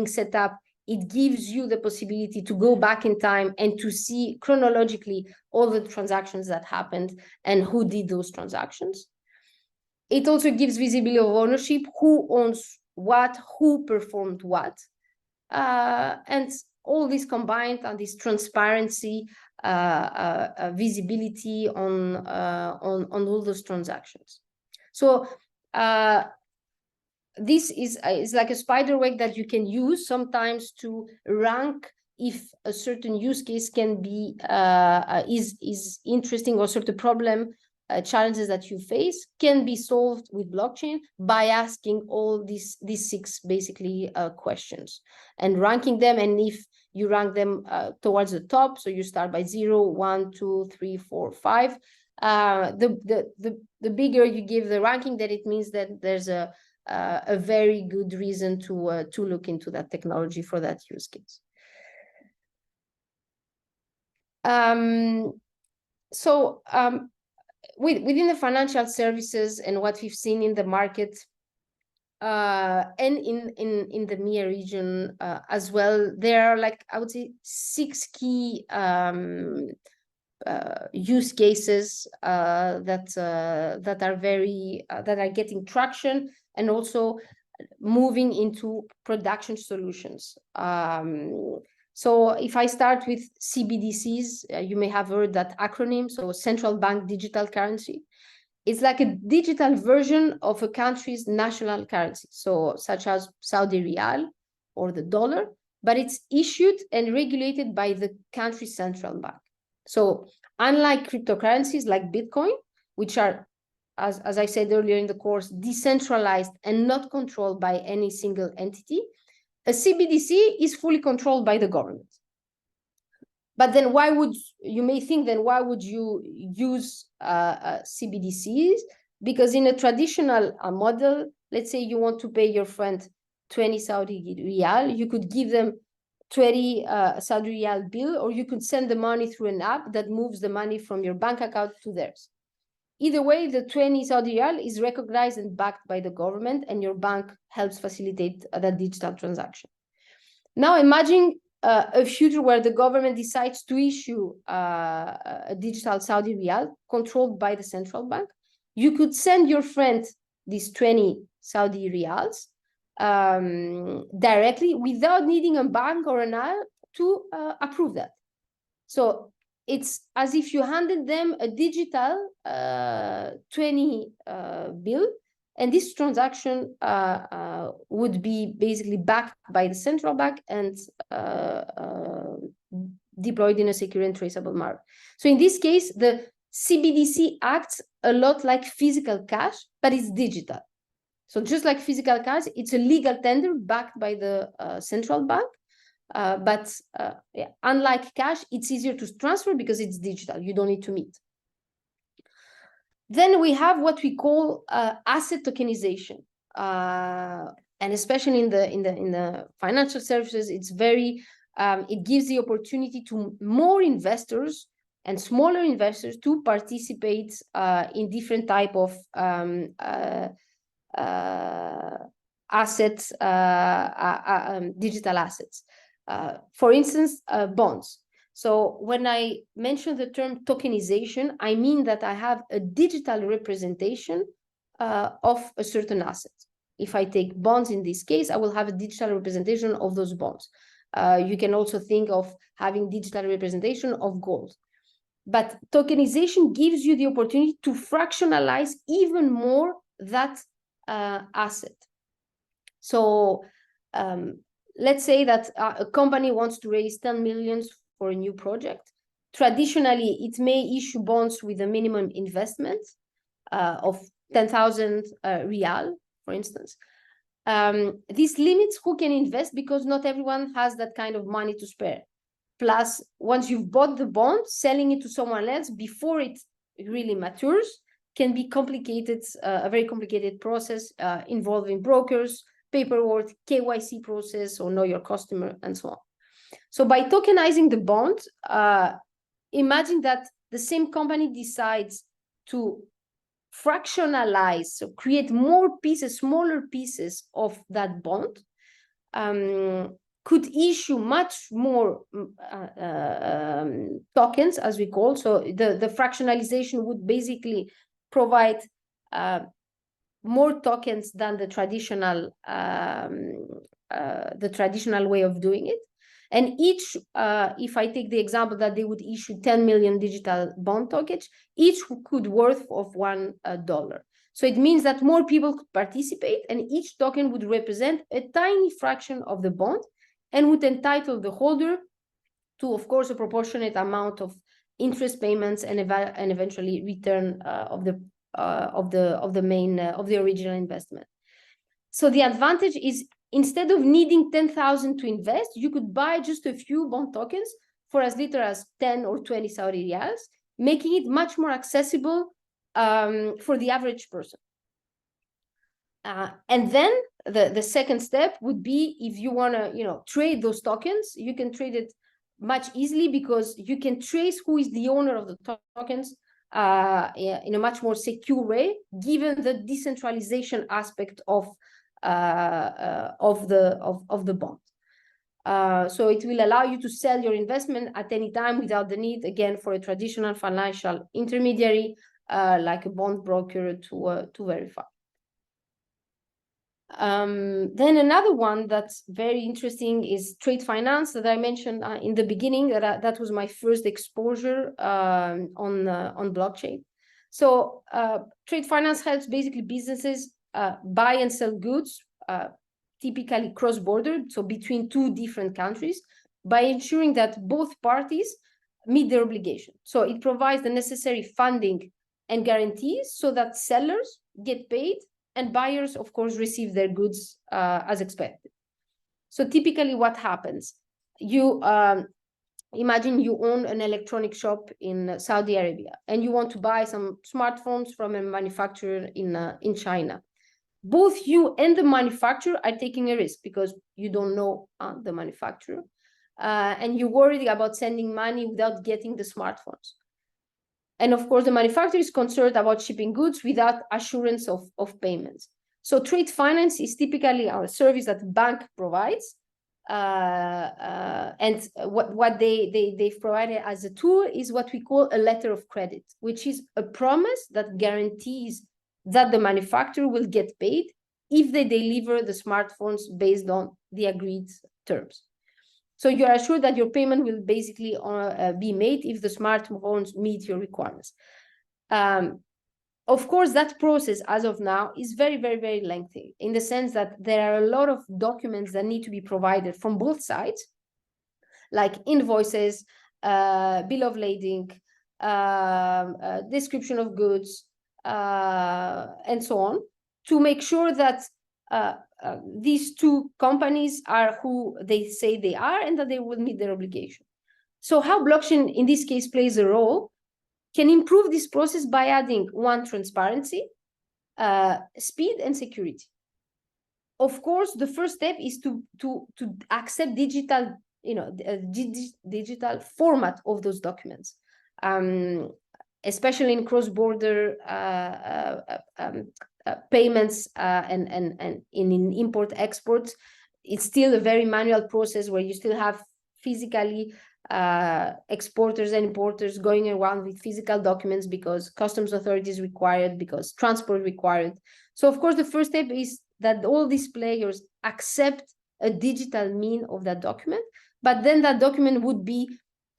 set up, it gives you the possibility to go back in time and to see chronologically all the transactions that happened and who did those transactions. It also gives visibility of ownership, who owns what, who performed what. And all this combined on this transparency, visibility on all those transactions. So this is like a spider web that you can use sometimes to rank if a certain use case can be is interesting, or sort of problem challenges that you face can be solved with blockchain by asking all these 6 basically questions and ranking them. And if you rank them towards the top, so you start by 0, 1, 2, 3, 4, 5, the bigger you give the ranking, that it means that there's a very good reason to look into that technology for that use case. Within the financial services and what we've seen in the market and in the MEA region as well, there are, like, I would say 6 key use cases that are getting traction and also moving into production solutions. So if I start with CBDCs, you may have heard that acronym, so central bank digital currency. It's like a digital version of a country's national currency, so such as Saudi Riyal or the dollar, but it's issued and regulated by the country's central bank. So unlike cryptocurrencies like Bitcoin, which are, as I said earlier in the course, decentralized and not controlled by any single entity, a CBDC is fully controlled by the government. But then you may think, then why would you use CBDCs? Because in a traditional model, let's say you want to pay your friend 20 Saudi Riyal, you could give them 20 Saudi Riyal bill, or you could send the money through an app that moves the money from your bank account to theirs. Either way, the 20 Saudi Riyal is recognized and backed by the government, and your bank helps facilitate that digital transaction. Now imagine a future where the government decides to issue a digital Saudi Riyal controlled by the central bank. You could send your friend these 20 Saudi Riyals directly without needing a bank or an app to approve that. So it's as if you handed them a digital 20 bill, and this transaction would be basically backed by the central bank and deployed in a secure and traceable manner. So in this case, the CBDC acts a lot like physical cash, but it's digital. So just like physical cash, it's a legal tender backed by the central bank. But unlike cash, it's easier to transfer because it's digital. You don't need to meet. Then we have what we call asset tokenization, and especially in the financial services, it's very it gives the opportunity to more investors and smaller investors to participate in different type of assets, digital assets. For instance, bonds. So when I mention the term tokenization, I mean that I have a digital representation of a certain asset. If I take bonds in this case, I will have a digital representation of those bonds. You can also think of having digital representation of gold. But tokenization gives you the opportunity to fractionalize even more that asset. So let's say that a company wants to raise 10 million for a new project. Traditionally, it may issue bonds with a minimum investment of 10,000 Riyal, for instance. This limits who can invest because not everyone has that kind of money to spare. Plus, once you've bought the bond, selling it to someone else before it really matures can be complicated, a very complicated process involving brokers, paperwork, KYC process, or know your customer, and so on. So by tokenizing the bond, imagine that the same company decides to fractionalize, so create more pieces, smaller pieces of that bond, could issue much more tokens, as we call. So the fractionalization would basically provide more tokens than the traditional way of doing it. And each, if I take the example that they would issue 10 million digital bond tokens, each could worth of $1. So it means that more people could participate, and each token would represent a tiny fraction of the bond and would entitle the holder to, of course, a proportionate amount of interest payments and eventually return of the original investment. So the advantage is, instead of needing 10,000 to invest, you could buy just a few bond tokens for as little as 10 or 20 Saudi riyals, making it much more accessible for the average person. And then the second step would be, if you want to trade those tokens, you can trade it much easily because you can trace who is the owner of the tokens in a much more secure way, given the decentralization aspect of the bond. So it will allow you to sell your investment at any time without the need, again, for a traditional financial intermediary like a bond broker to verify. Then another one that's very interesting is trade finance that I mentioned in the beginning. That was my first exposure on blockchain. So trade finance helps basically businesses buy and sell goods, typically cross-border, so between two different countries, by ensuring that both parties meet their obligation. So it provides the necessary funding and guarantees so that sellers get paid and buyers, of course, receive their goods as expected. So typically what happens, you imagine you own an electronic shop in Saudi Arabia and you want to buy some smartphones from a manufacturer in China. Both you and the manufacturer are taking a risk because you don't know the manufacturer, and you're worried about sending money without getting the smartphones. And of course, the manufacturer is concerned about shipping goods without assurance of payments. So trade finance is typically our service that the bank provides. And what they've provided as a tool is what we call a letter of credit, which is a promise that guarantees that the manufacturer will get paid if they deliver the smartphones based on the agreed terms. So you are assured that your payment will basically be made if the smartphones meet your requirements. Of course, that process as of now is very, very, very lengthy in the sense that there are a lot of documents that need to be provided from both sides, like invoices, bill of lading, description of goods, and so on, to make sure that these two companies are who they say they are and that they will meet their obligation. So how blockchain in this case plays a role can improve this process by adding one, transparency, speed, and security. Of course, the first step is to accept digital, digital format of those documents, especially in cross-border payments and in import-exports. It's still a very manual process where you still have physically exporters and importers going around with physical documents because customs authorities required, because transport required. So of course, the first step is that all these players accept a digital mean of that document, but then that document would be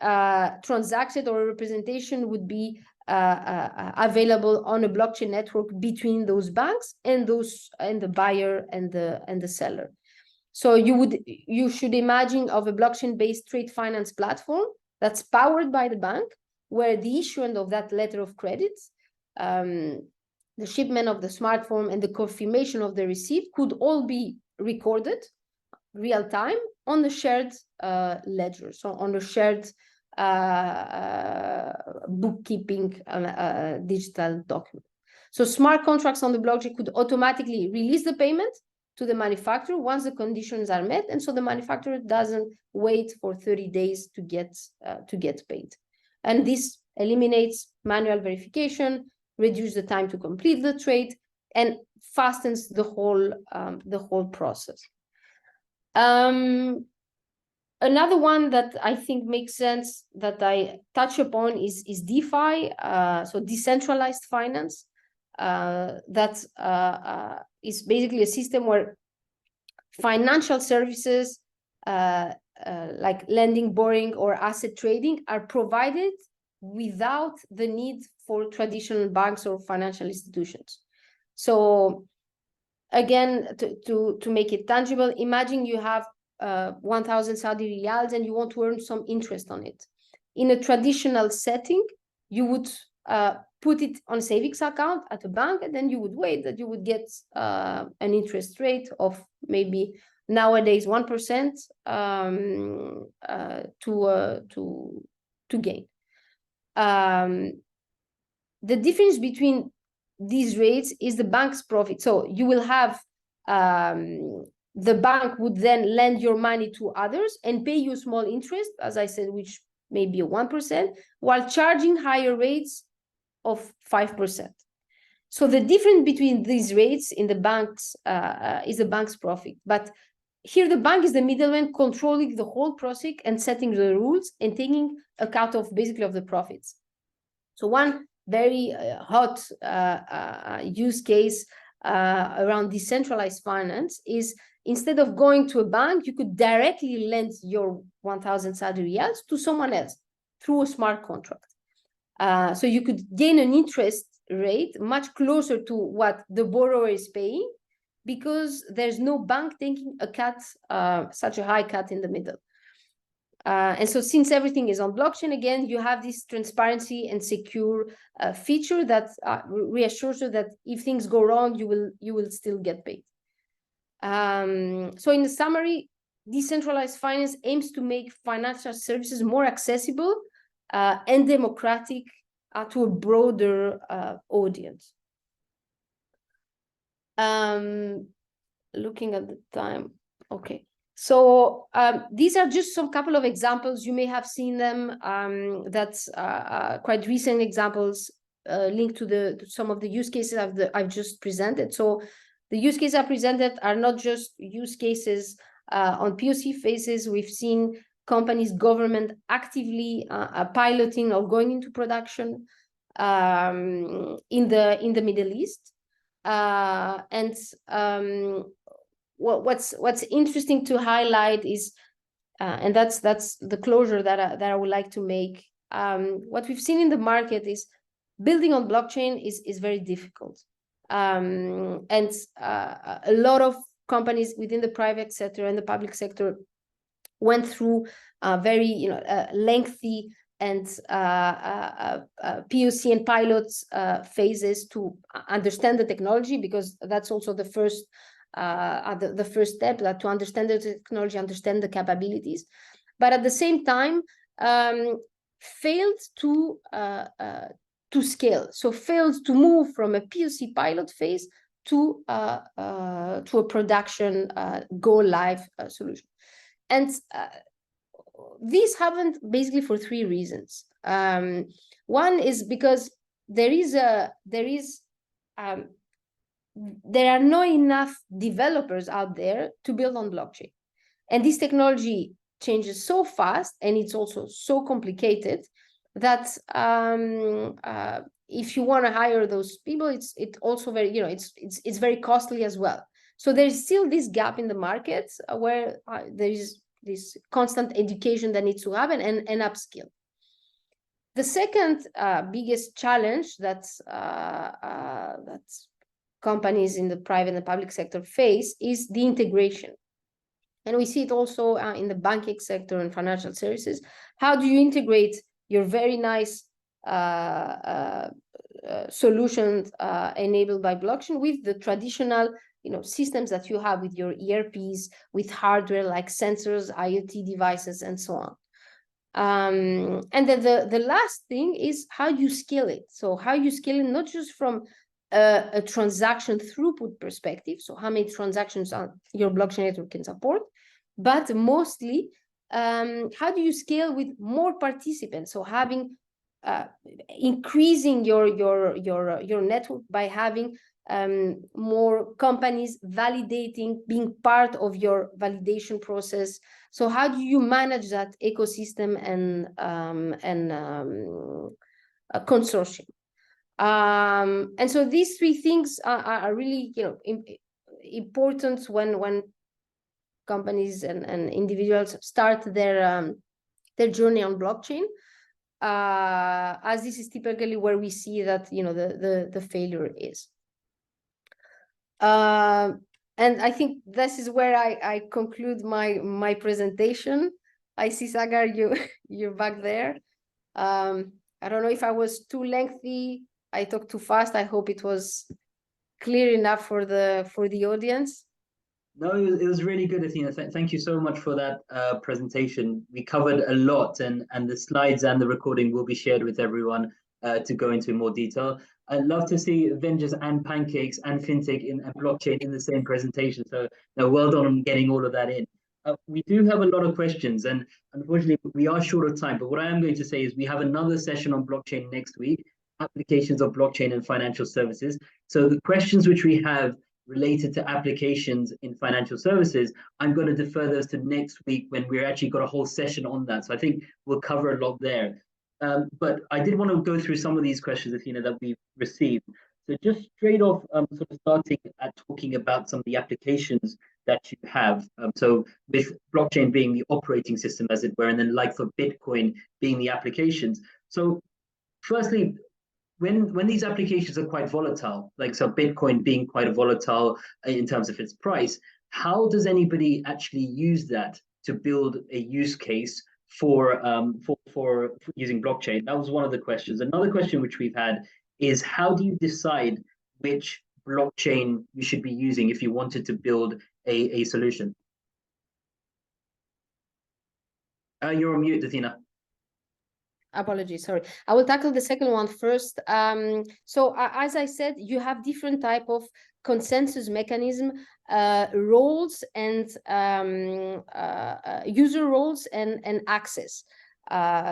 transacted, or a representation would be available on a blockchain network between those banks and the buyer and the seller. So you should imagine of a blockchain-based trade finance platform that's powered by the bank, where the issuance of that letter of credit, the shipment of the smartphone, and the confirmation of the receipt could all be recorded real time on the shared ledger, so on the shared bookkeeping digital document. So smart contracts on the blockchain could automatically release the payment to the manufacturer once the conditions are met, and so the manufacturer doesn't wait for 30 days to get paid. And this eliminates manual verification, reduces the time to complete the trade, and fastens the whole process. Another one that I think makes sense that I touch upon is DeFi, so decentralized finance. That is basically a system where financial services like lending, borrowing, or asset trading are provided without the need for traditional banks or financial institutions. So again, to make it tangible, imagine you have 1,000 Saudi riyals and you want to earn some interest on it. In a traditional setting, you would put it on a savings account at a bank, and then you would wait that you would get an interest rate of maybe nowadays 1% to gain. The difference between these rates is the bank's profit. So you will have the bank would then lend your money to others and pay you small interest, as I said, which may be a 1%, while charging higher rates of 5%. So the difference between these rates in the banks is the bank's profit. But here the bank is the middleman, controlling the whole process and setting the rules and taking account of basically of the profits. So one very hot use case around decentralized finance is, instead of going to a bank, you could directly lend your 1,000 Saudi riyals to someone else through a smart contract. So you could gain an interest rate much closer to what the borrower is paying, because there's no bank taking a cut, such a high cut in the middle. And so since everything is on blockchain, again, you have this transparency and secure feature that reassures you that if things go wrong, you will still get paid. So in the summary, decentralized finance aims to make financial services more accessible and democratic to a broader audience. Looking at the time, okay. So these are just some couple of examples. You may have seen them. That's quite recent examples linked to some of the use cases I've just presented. So the use cases I presented are not just use cases on POC phases. We've seen companies, government actively piloting or going into production in the Middle East. What's interesting to highlight is, and that's the closure that I would like to make. What we've seen in the market is building on blockchain is very difficult, and a lot of companies within the private sector and the public sector went through very lengthy and POC and pilots phases to understand the technology, because that's also the first step, that to understand the technology, understand the capabilities, but at the same time failed to scale. So failed to move from a POC pilot phase to a production go live solution. And these happened basically for three reasons. One is because there are not enough developers out there to build on blockchain. And this technology changes so fast, and it's also so complicated that if you want to hire those people, it's also very, it's very costly as well. So there's still this gap in the market where there is this constant education that needs to happen and upskill. The second biggest challenge that's companies in the private and public sector face is the integration. And we see it also in the banking sector and financial services. How do you integrate your very nice solutions enabled by blockchain with the traditional systems that you have with your ERPs, with hardware like sensors, IoT devices, and so on. And then the last thing is how you scale it. So how you scale it, not just from a transaction throughput perspective, so how many transactions your blockchain network can support, but mostly how do you scale with more participants? So having increasing your network by having more companies validating, being part of your validation process. So how do you manage that ecosystem and a consortium? And so these three things are really important when companies and individuals start their journey on blockchain, as this is typically where we see that the failure is. And I think this is where I conclude my presentation. I see, Sagar, you're back there. I don't know if I was too lengthy. I talked too fast. I hope it was clear enough for the audience.
No, it was really good, Athena. Thank you so much for that presentation. We covered a lot, and the slides and the recording will be shared with everyone to go into more detail. I'd love to see Avengers and Pancakes and FinTech and blockchain in the same presentation. So well done on getting all of that in. We do have a lot of questions, and unfortunately, we are short of time. But what I am going to say is we have another session on blockchain next week, applications of blockchain and financial services. So the questions which we have related to applications in financial services, I'm going to defer those to next week when we're actually got a whole session on that. So I think we'll cover a lot there. But I did want to go through some of these questions, Athena, that we've received. So just straight off, sort of starting at talking about some of the applications that you have. So with blockchain being the operating system, as it were, and then like for Bitcoin being the applications. So firstly, when these applications are quite volatile, like so Bitcoin being quite volatile in terms of its price, how does anybody actually use that to build a use case for using blockchain? That was one of the questions. Another question which we've had is, how do you decide which blockchain you should be using if you wanted to build a solution? You're on mute, Athena.
Apologies, sorry. I will tackle the second one first. So as I said, you have different type of consensus mechanism, roles and user roles and access.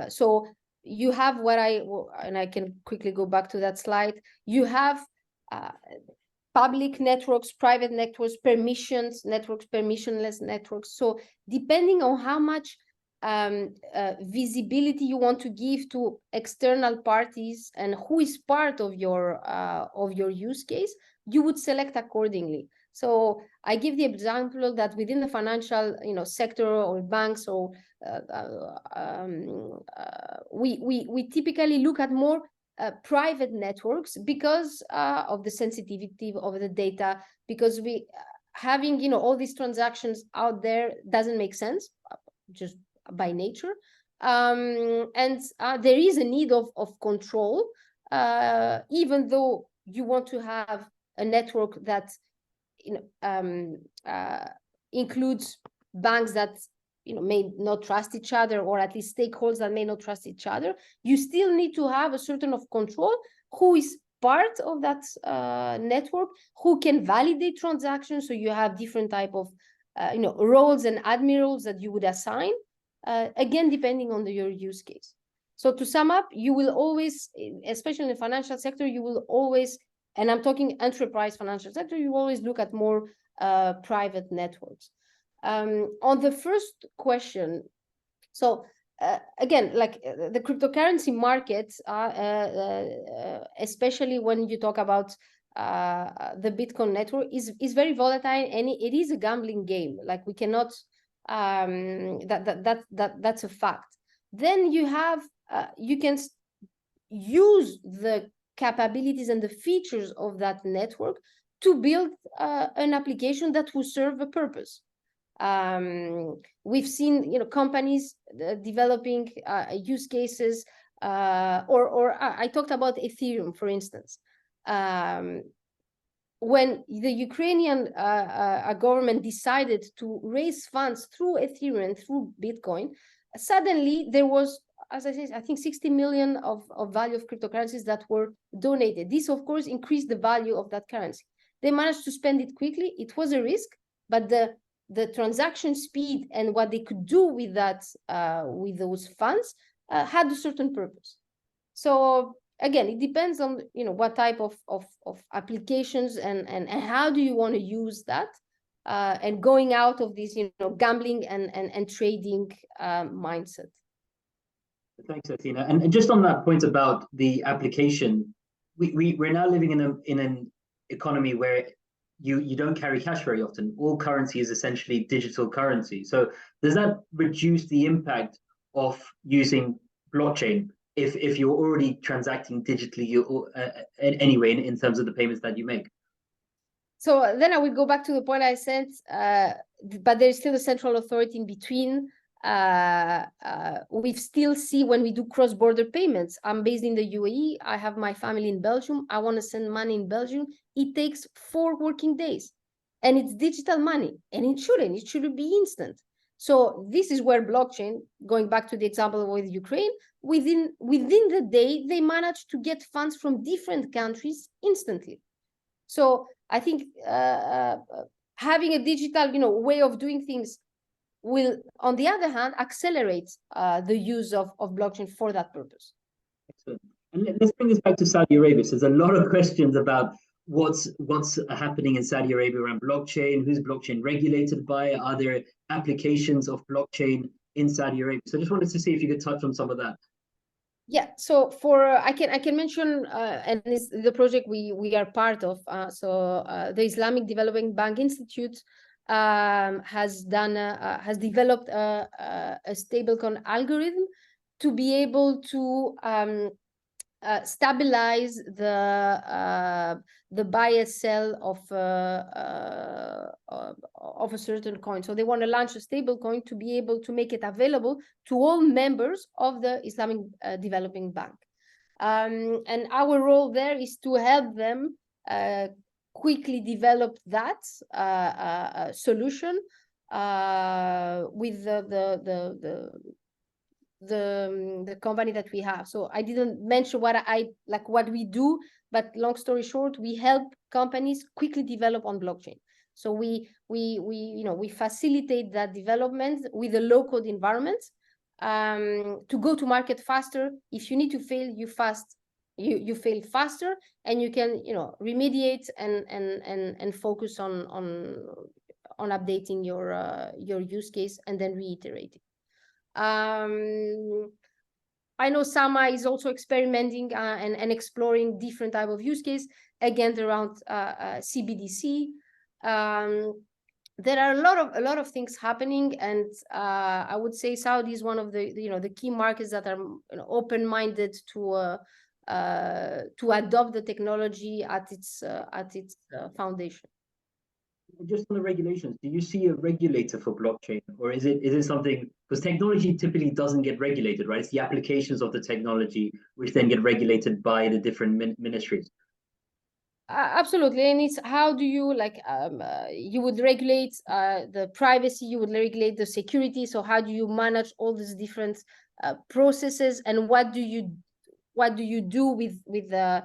So you have what and I can quickly go back to that slide. You have public networks, private networks, permissions networks, permissionless networks. So depending on how much visibility you want to give to external parties and who is part of your use case, you would select accordingly. So I give the example that within the financial sector or banks, or we typically look at more private networks because of the sensitivity of the data, because we having all these transactions out there doesn't make sense just by nature, and there is a need of control, even though you want to have a network that includes banks that may not trust each other, or at least stakeholders that may not trust each other. You still need to have a certain of control, who is part of that network, who can validate transactions. So you have different type of roles and admirals that you would assign, again depending on your use case. So to sum up, you will always, especially in the financial sector, you will always, and I'm talking enterprise financial sector, you always look at more private networks. On the first question, so again, like the cryptocurrency market, especially when you talk about the Bitcoin network, is very volatile, and it is a gambling game. Like we cannot, that's a fact. Then you have you can use the capabilities and the features of that network to build an application that will serve a purpose. We've seen companies developing use cases, or I talked about Ethereum, for instance. When the Ukrainian government decided to raise funds through Ethereum, through Bitcoin, suddenly there was, as I said, I think 60 million of value of cryptocurrencies that were donated. This, of course, increased the value of that currency. They managed to spend it quickly. It was a risk, but the transaction speed and what they could do with that, with those funds, had a certain purpose. So again, it depends on what type of applications and how do you want to use that, and going out of this gambling and trading mindset.
Thanks, Athena. And just on that point about the application, we're now living in an economy where you don't carry cash very often. All currency is essentially digital currency. So does that reduce the impact of using blockchain if you're already transacting digitally anyway in terms of the payments that you make?
So then I would go back to the point I said, but there's still a central authority in between. We still see when we do cross-border payments. I'm based in the UAE. I have my family in Belgium. I want to send money in Belgium. It takes 4 working days, and it's digital money, and it shouldn't be instant. So this is where blockchain, going back to the example with Ukraine, within the day, they managed to get funds from different countries instantly. So I think having a digital, way of doing things will, on the other hand, accelerate the use of blockchain for that purpose.
Excellent. And let's bring this back to Saudi Arabia. So there's a lot of questions about what's happening in Saudi Arabia around blockchain, who's blockchain regulated by, are there applications of blockchain in Saudi Arabia? So I just wanted to see if you could touch on some of that.
Yeah, so for I can mention and this the project we are part of. The Islamic Development Bank Institute has developed a stablecoin algorithm to be able to stabilize the buy and sell of a certain coin. So they want to launch a stable coin to be able to make it available to all members of the Islamic Developing Bank. And our role there is to help them quickly develop that solution with the company that we have. So I didn't mention what we do, but long story short, we help companies quickly develop on blockchain. So we facilitate that development with the low code environment to go to market faster. If you need to fail, you fail faster, and you can remediate and focus on updating your use case and then reiterate it. I know Sama is also experimenting and exploring different type of use case, again around CBDC. There are a lot of things happening, and I would say Saudi is one of the key markets that are open-minded to adopt the technology at its foundation.
Just on the regulations, do you see a regulator for blockchain, or is it something, because technology typically doesn't get regulated, right? It's the applications of the technology which then get regulated by the different ministries.
Absolutely, and it's how do you you would regulate the privacy, you would regulate the security. So how do you manage all these different processes, and what do you do with the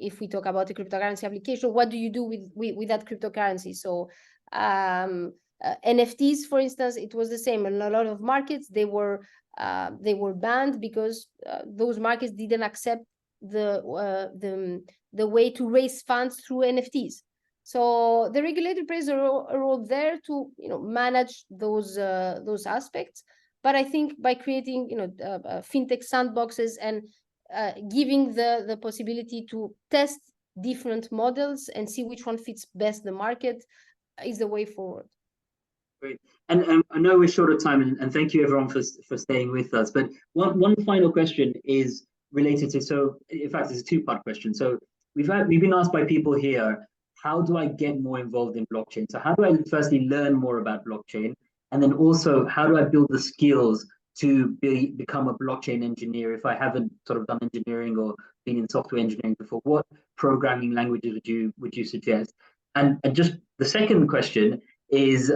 if we talk about a cryptocurrency application, what do you do with that cryptocurrency? So NFTs, for instance, it was the same. In a lot of markets, they were banned because those markets didn't accept the way to raise funds through NFTs. So the regulator plays a role there to manage those aspects. But I think by creating fintech sandboxes and giving the possibility to test different models and see which one fits best the market is the way forward.
Great. And I know we're short of time, and thank you everyone for staying with us. But one final question is related to, so in fact, it's a two-part question. So we've been asked by people here, how do I get more involved in blockchain? So how do I firstly learn more about blockchain? And then also, how do I build the skills to become a blockchain engineer if I haven't sort of done engineering or been in software engineering before? What programming languages would you suggest? And just the second question is,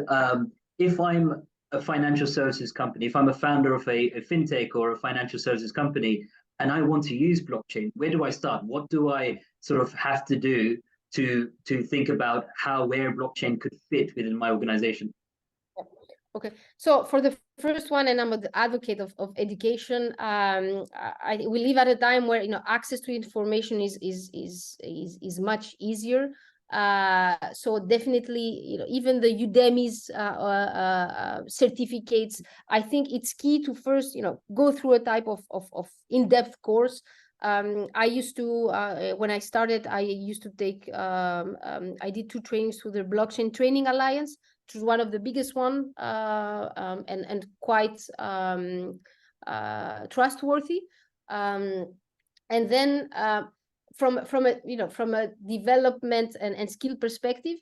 if I'm a financial services company, if I'm a founder of a fintech or a financial services company, and I want to use blockchain, where do I start? What do I sort of have to do to think about where blockchain could fit within my organization?
Okay, so for the first one, and I'm an advocate of education, we live at a time where access to information is much easier. So definitely, even the Udemy's certificates, I think it's key to first, go through a type of in-depth course. I used to, when I started, I used to take, I did 2 trainings through the Blockchain Training Alliance, which is one of the biggest one, and quite trustworthy. And then from a development and skill perspective,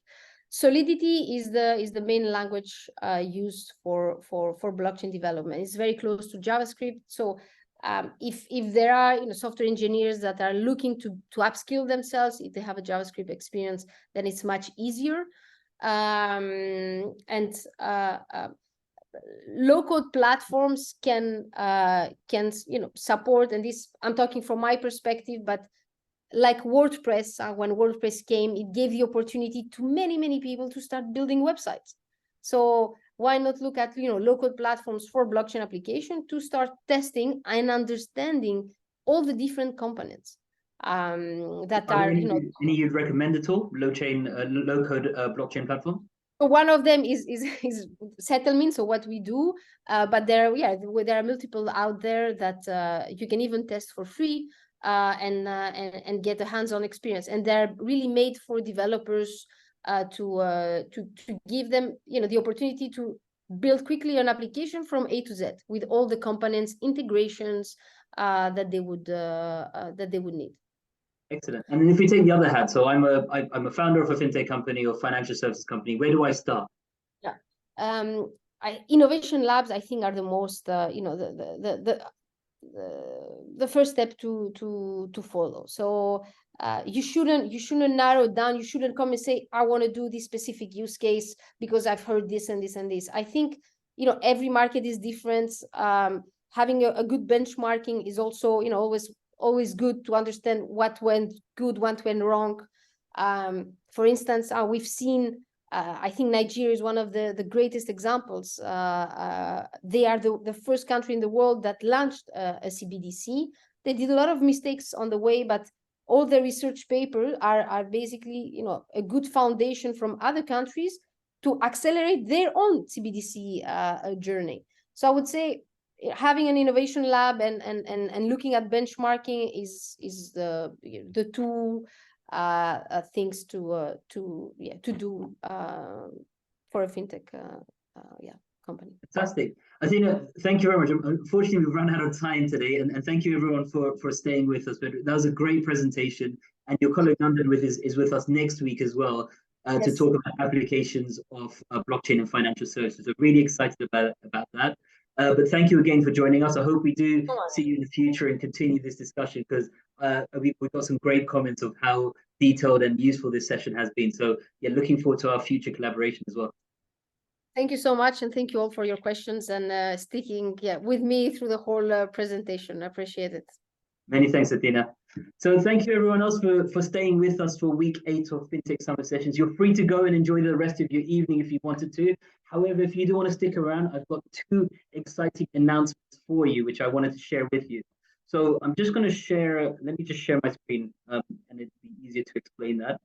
Solidity is the main language used for blockchain development. It's very close to JavaScript. So if there are software engineers that are looking to upskill themselves, if they have a JavaScript experience, then it's much easier. And low-code platforms can support, and this I'm talking from my perspective, but like WordPress, when WordPress came, it gave the opportunity to many people to start building websites. So why not look at low-code platforms for blockchain application to start testing and understanding all the different components that are
any you'd recommend at all? Low-code blockchain platform?
One of them is Settlement, so what we do, but there are multiple out there that you can even test for free and get a hands-on experience, and they're really made for developers to give them the opportunity to build quickly an application from A to Z with all the components, integrations that they would need.
Excellent. And then if we take the other hat, so I'm a founder of a fintech company or financial services company. Where do I start?
Yeah. Innovation labs, I think, are the most the first step to follow. So you shouldn't narrow it down. You shouldn't come and say, I want to do this specific use case because I've heard this and this and this. I think every market is different. Having a good benchmarking is also always good to understand what went good, what went wrong. For instance, we've seen I think Nigeria is one of the greatest examples. They are the first country in the world that launched a CBDC. They did a lot of mistakes on the way, but all the research papers are basically a good foundation from other countries to accelerate their own CBDC journey. So I would say having an innovation lab and looking at benchmarking is the two things to do for a fintech company.
Fantastic. Athena, thank you very much. Unfortunately, we've run out of time today, and thank you everyone for staying with us. But that was a great presentation, and your colleague London is with us next week as well
Yes.
to talk about applications of blockchain and financial services. So really excited about that. But thank you again for joining us. I hope we do see you in the future and continue this discussion, because we've got some great comments of how detailed and useful this session has been. So yeah, looking forward to our future collaboration as well.
Thank you so much, and thank you all for your questions and sticking with me through the whole presentation. I appreciate it.
Many thanks, Athena. So thank you everyone else for staying with us for week 8 of FinTech Summer Sessions. You're free to go and enjoy the rest of your evening if you wanted to. However, if you do want to stick around, I've got 2 exciting announcements for you, which I wanted to share with you. So I'm just going to share, let me just share my screen, and it'd be easier to explain that.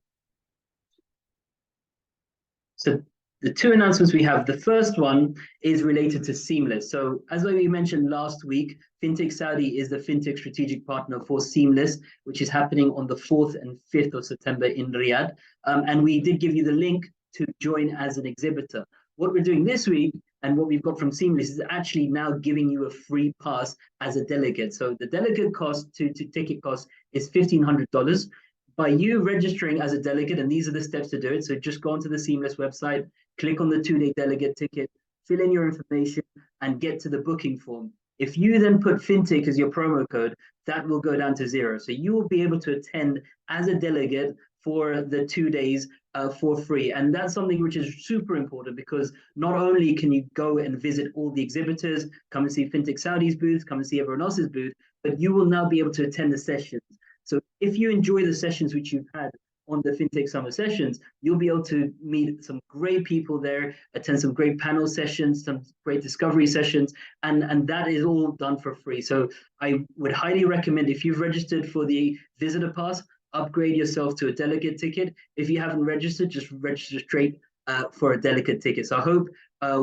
So the 2 announcements we have, the first one is related to Seamless. So as we mentioned last week, Fintech Saudi is the Fintech strategic partner for Seamless, which is happening on the 4th and 5th of September in Riyadh. And we did give you the link to join as an exhibitor. What we're doing this week and what we've got from Seamless is actually now giving you a free pass as a delegate. So the delegate cost to ticket cost is $1,500. By you registering as a delegate, and these are the steps to do it. So just go onto the Seamless website, click on the 2-day delegate ticket, fill in your information, and get to the booking form. If you then put FinTech as your promo code, that will go down to 0. So you will be able to attend as a delegate for the 2 days for free. And that's something which is super important, because not only can you go and visit all the exhibitors, come and see FinTech Saudi's booth, come and see everyone else's booth, but you will now be able to attend the sessions. So if you enjoy the sessions which you've had on the FinTech Summer Sessions, you'll be able to meet some great people there, attend some great panel sessions, some great discovery sessions, and that is all done for free. So I would highly recommend, if you've registered for the visitor pass, upgrade yourself to a delegate ticket. If you haven't registered, just register straight for a delegate ticket. So I hope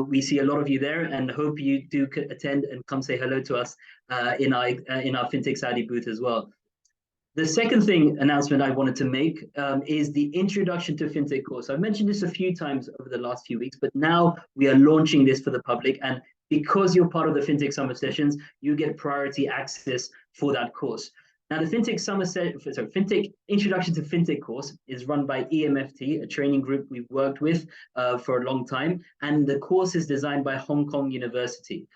we see a lot of you there, and hope you do attend and come say hello to us in our FinTech Saudi booth as well. The second announcement I wanted to make is the Introduction to FinTech course. I've mentioned this a few times over the last few weeks, but now we are launching this for the public. And because you're part of the FinTech Summer Sessions, you get priority access for that course. Now, the FinTech Introduction to FinTech course is run by EMFT, a training group we've worked with for a long time. And the course is designed by Hong Kong University.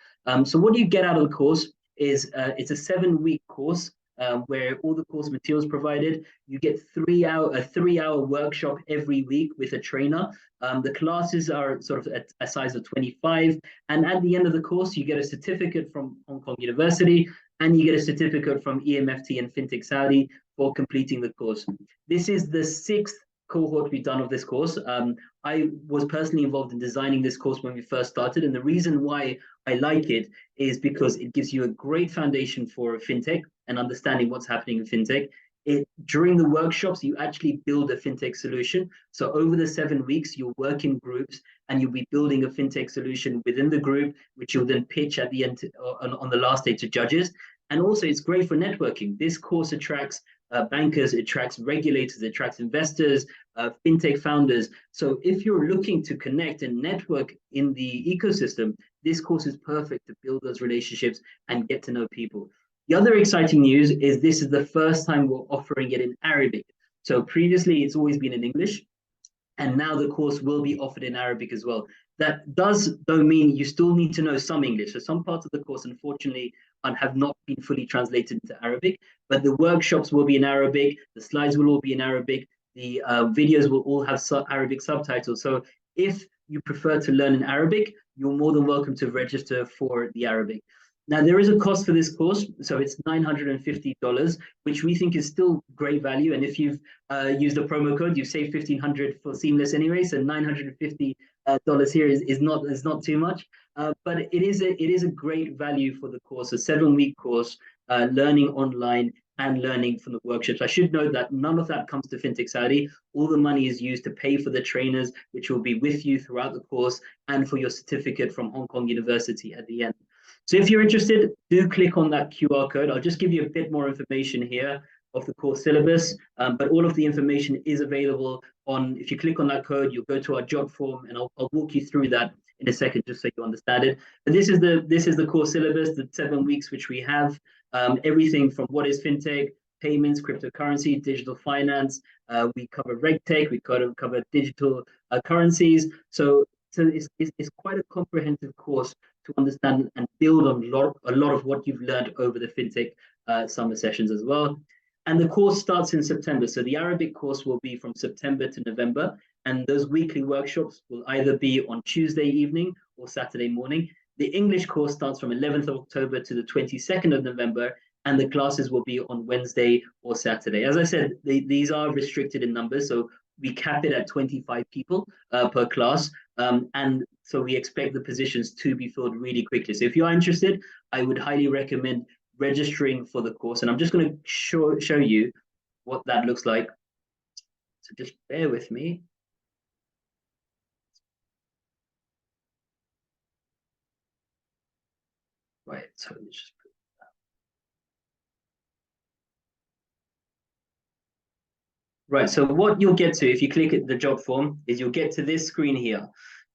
So what you get out of the course is it's a 7-week course. Where all the course materials provided. You get a 3-hour workshop every week with a trainer. The classes are sort of at a size of 25, and at the end of the course, you get a certificate from Hong Kong University, and you get a certificate from EMFT and FinTech Saudi for completing the course. This is the 6th cohort we've done of this course. I was personally involved in designing this course when we first started, and the reason why I like it is because it gives you a great foundation for FinTech and understanding what's happening in FinTech. During the workshops, you actually build a FinTech solution. So over the 7 weeks, you'll work in groups and you'll be building a FinTech solution within the group, which you'll then pitch at the end on the last day to judges. And also, it's great for networking. This course attracts bankers, it attracts regulators, it attracts investors, fintech founders. So if you're looking to connect and network in the ecosystem, this course is perfect to build those relationships and get to know people. The other exciting news is this is the first time we're offering it in Arabic. So previously it's always been in English, and now the course will be offered in Arabic as well. That does, though, mean you still need to know some English. So some parts of the course, unfortunately, have not been fully translated into Arabic, but the workshops will be in Arabic, the slides will all be in Arabic, the videos will all have Arabic subtitles. So if you prefer to learn in Arabic, you're more than welcome to register for the Arabic. Now, there is a cost for this course, so it's $950, which we think is still great value. And if you've used a promo code, you've saved $1,500 for Seamless anyway, so $950 here is not too much. But it is a great value for the course, a 7-week course, learning online and learning from the workshops. I should note that none of that comes to Fintech Saudi. All the money is used to pay for the trainers, which will be with you throughout the course, and for your certificate from Hong Kong University at the end. So if you're interested, do click on that QR code. I'll just give you a bit more information here of the course syllabus, but all of the information is available on, if you click on that code, you'll go to our job form, and I'll walk you through that in a second, just so you understand it. But this is the course syllabus, the 7 weeks which we have, everything from what is fintech, payments, cryptocurrency, digital finance. We cover RegTech, we cover digital currencies. So it's quite a comprehensive course to understand and build on a lot of what you've learned over the fintech summer sessions as well. And the course starts in September. So the Arabic course will be from September to November. And those weekly workshops will either be on Tuesday evening or Saturday morning. The English course starts from 11th of October to the 22nd of November. And the classes will be on Wednesday or Saturday. As I said, these are restricted in numbers. So we cap it at 25 people per class. And so we expect the positions to be filled really quickly. So if you are interested, I would highly recommend registering for the course. And I'm just going to show you what that looks like. So just bear with me. Right, so let's just put that. Right, so what you'll get to if you click at the job form is you'll get to this screen here.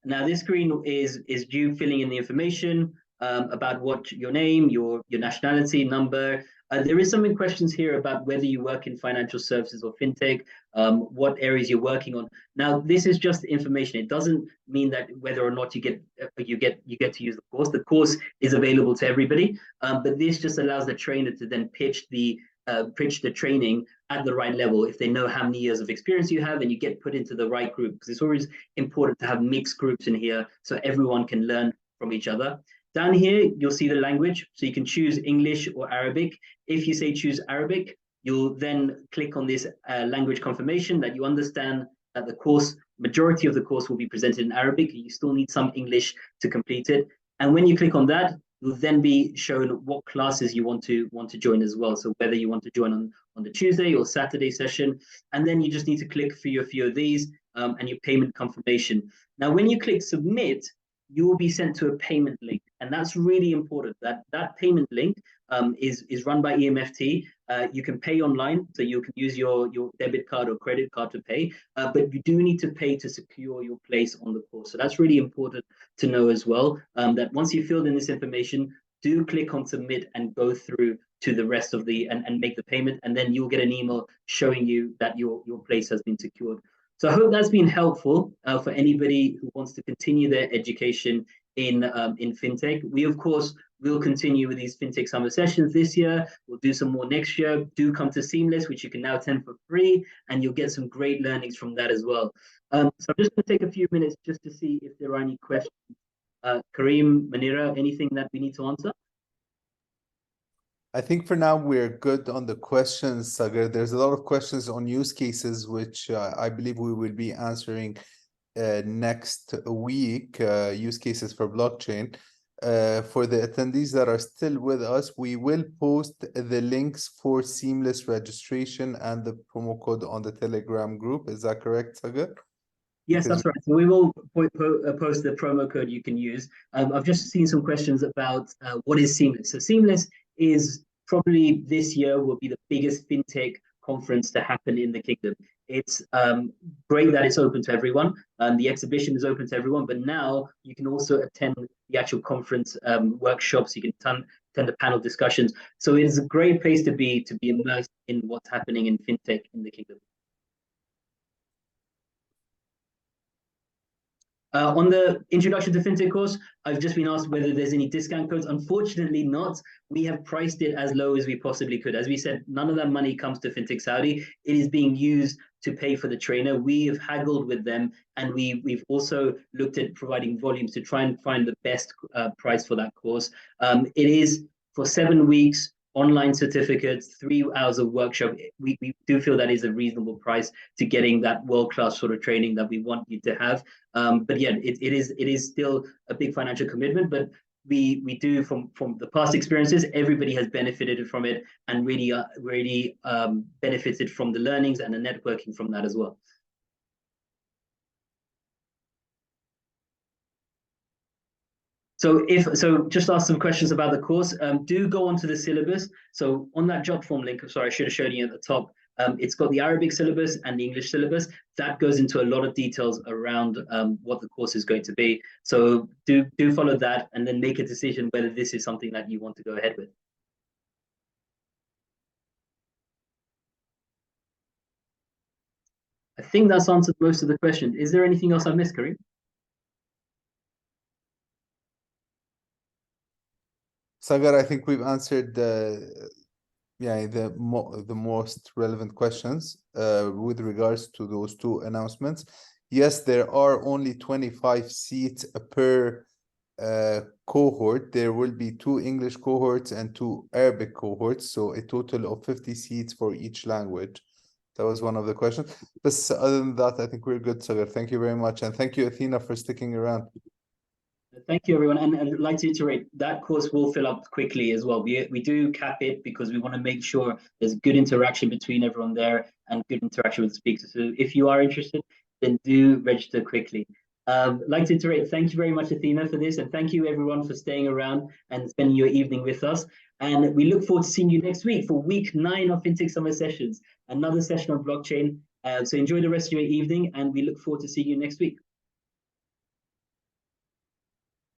Now this screen is you filling in the information about what your name, your nationality, number. There is some questions here about whether you work in financial services or fintech, what areas you're working on. Now, this is just information. It doesn't mean that whether or not you get to use the course. The course is available to everybody, but this just allows the trainer to then pitch the training at the right level if they know how many years of experience you have and you get put into the right group, because it's always important to have mixed groups in here so everyone can learn from each other. Down here, you'll see the language. So you can choose English or Arabic. If you say choose Arabic, you'll then click on this language confirmation that you understand that the course, majority of the course will be presented in Arabic. You still need some English to complete it. And when you click on that, you'll then be shown what classes you want to join as well. So whether you want to join on the Tuesday or Saturday session, and then you just need to click for a few of these and your payment confirmation. Now, when you click submit, you will be sent to a payment link, and that's really important. That payment link is run by EMFT. You can pay online, so you can use your debit card or credit card to pay, but you do need to pay to secure your place on the course. So that's really important to know as well, that once you filled in this information, do click on submit and go through to the rest of and make the payment, and then you'll get an email showing you that your place has been secured. So I hope that's been helpful for anybody who wants to continue their education in fintech. We, of course, will continue with these fintech summer sessions this year. We'll do some more next year. Do come to Seamless, which you can now attend for free, and you'll get some great learnings from that as well. So I'm just going to take a few minutes just to see if there are any questions. Kareem, Manira, anything that we need to answer?
I think for now we're good on the questions, Sagar. There's a lot of questions on use cases, which I believe we will be answering next week, use cases for blockchain. For the attendees that are still with us, we will post the links for Seamless registration and the promo code on the Telegram group. Is that correct, Sagar?
Yes, that's right. So we will post the promo code you can use. I've just seen some questions about what is Seamless. So Seamless is probably this year will be the biggest fintech conference to happen in the kingdom. It's great that it's open to everyone, and the exhibition is open to everyone, but now you can also attend the actual conference workshops, you can attend the panel discussions. So it is a great place to be immersed in what's happening in fintech in the kingdom. On the introduction to fintech course, I've just been asked whether there's any discount codes. Unfortunately not. We have priced it as low as we possibly could. As we said, none of that money comes to Fintech Saudi. It is being used to pay for the trainer. We have haggled with them, and we've also looked at providing volumes to try and find the best price for that course. It is for 7 weeks, online certificates, 3 hours of workshop. We do feel that is a reasonable price to getting that world-class sort of training that we want you to have. But yeah, it is still a big financial commitment, but we do from the past experiences, everybody has benefited from it and really benefited from the learnings and the networking from that as well. So just ask some questions about the course. Do go onto the syllabus. So on that job form link, sorry, I should have shown you at the top. It's got the Arabic syllabus and the English syllabus. That goes into a lot of details around what the course is going to be. So do follow that and then make a decision whether this is something that you want to go ahead with. I think that's answered most of the questions. Is there anything else I missed, Karim?
Sagar, I think we've answered the most relevant questions with regards to those 2 announcements. Yes, there are only 25 seats per cohort. There will be 2 English cohorts and 2 Arabic cohorts, so a total of 50 seats for each language. That was one of the questions. But other than that, I think we're good, Sagar. Thank you very much, and thank you, Athena, for sticking around.
Thank you, everyone. And I'd like to iterate, that course will fill up quickly as well. We do cap it because we want to make sure there's good interaction between everyone there and good interaction with the speakers. So if you are interested, then do register quickly. I'd like to iterate, thank you very much, Athena, for this. And thank you, everyone, for staying around and spending your evening with us. And we look forward to seeing you next week for week 9 of Fintech Summer Sessions, another session on blockchain. So enjoy the rest of your evening, and we look forward to seeing you next week.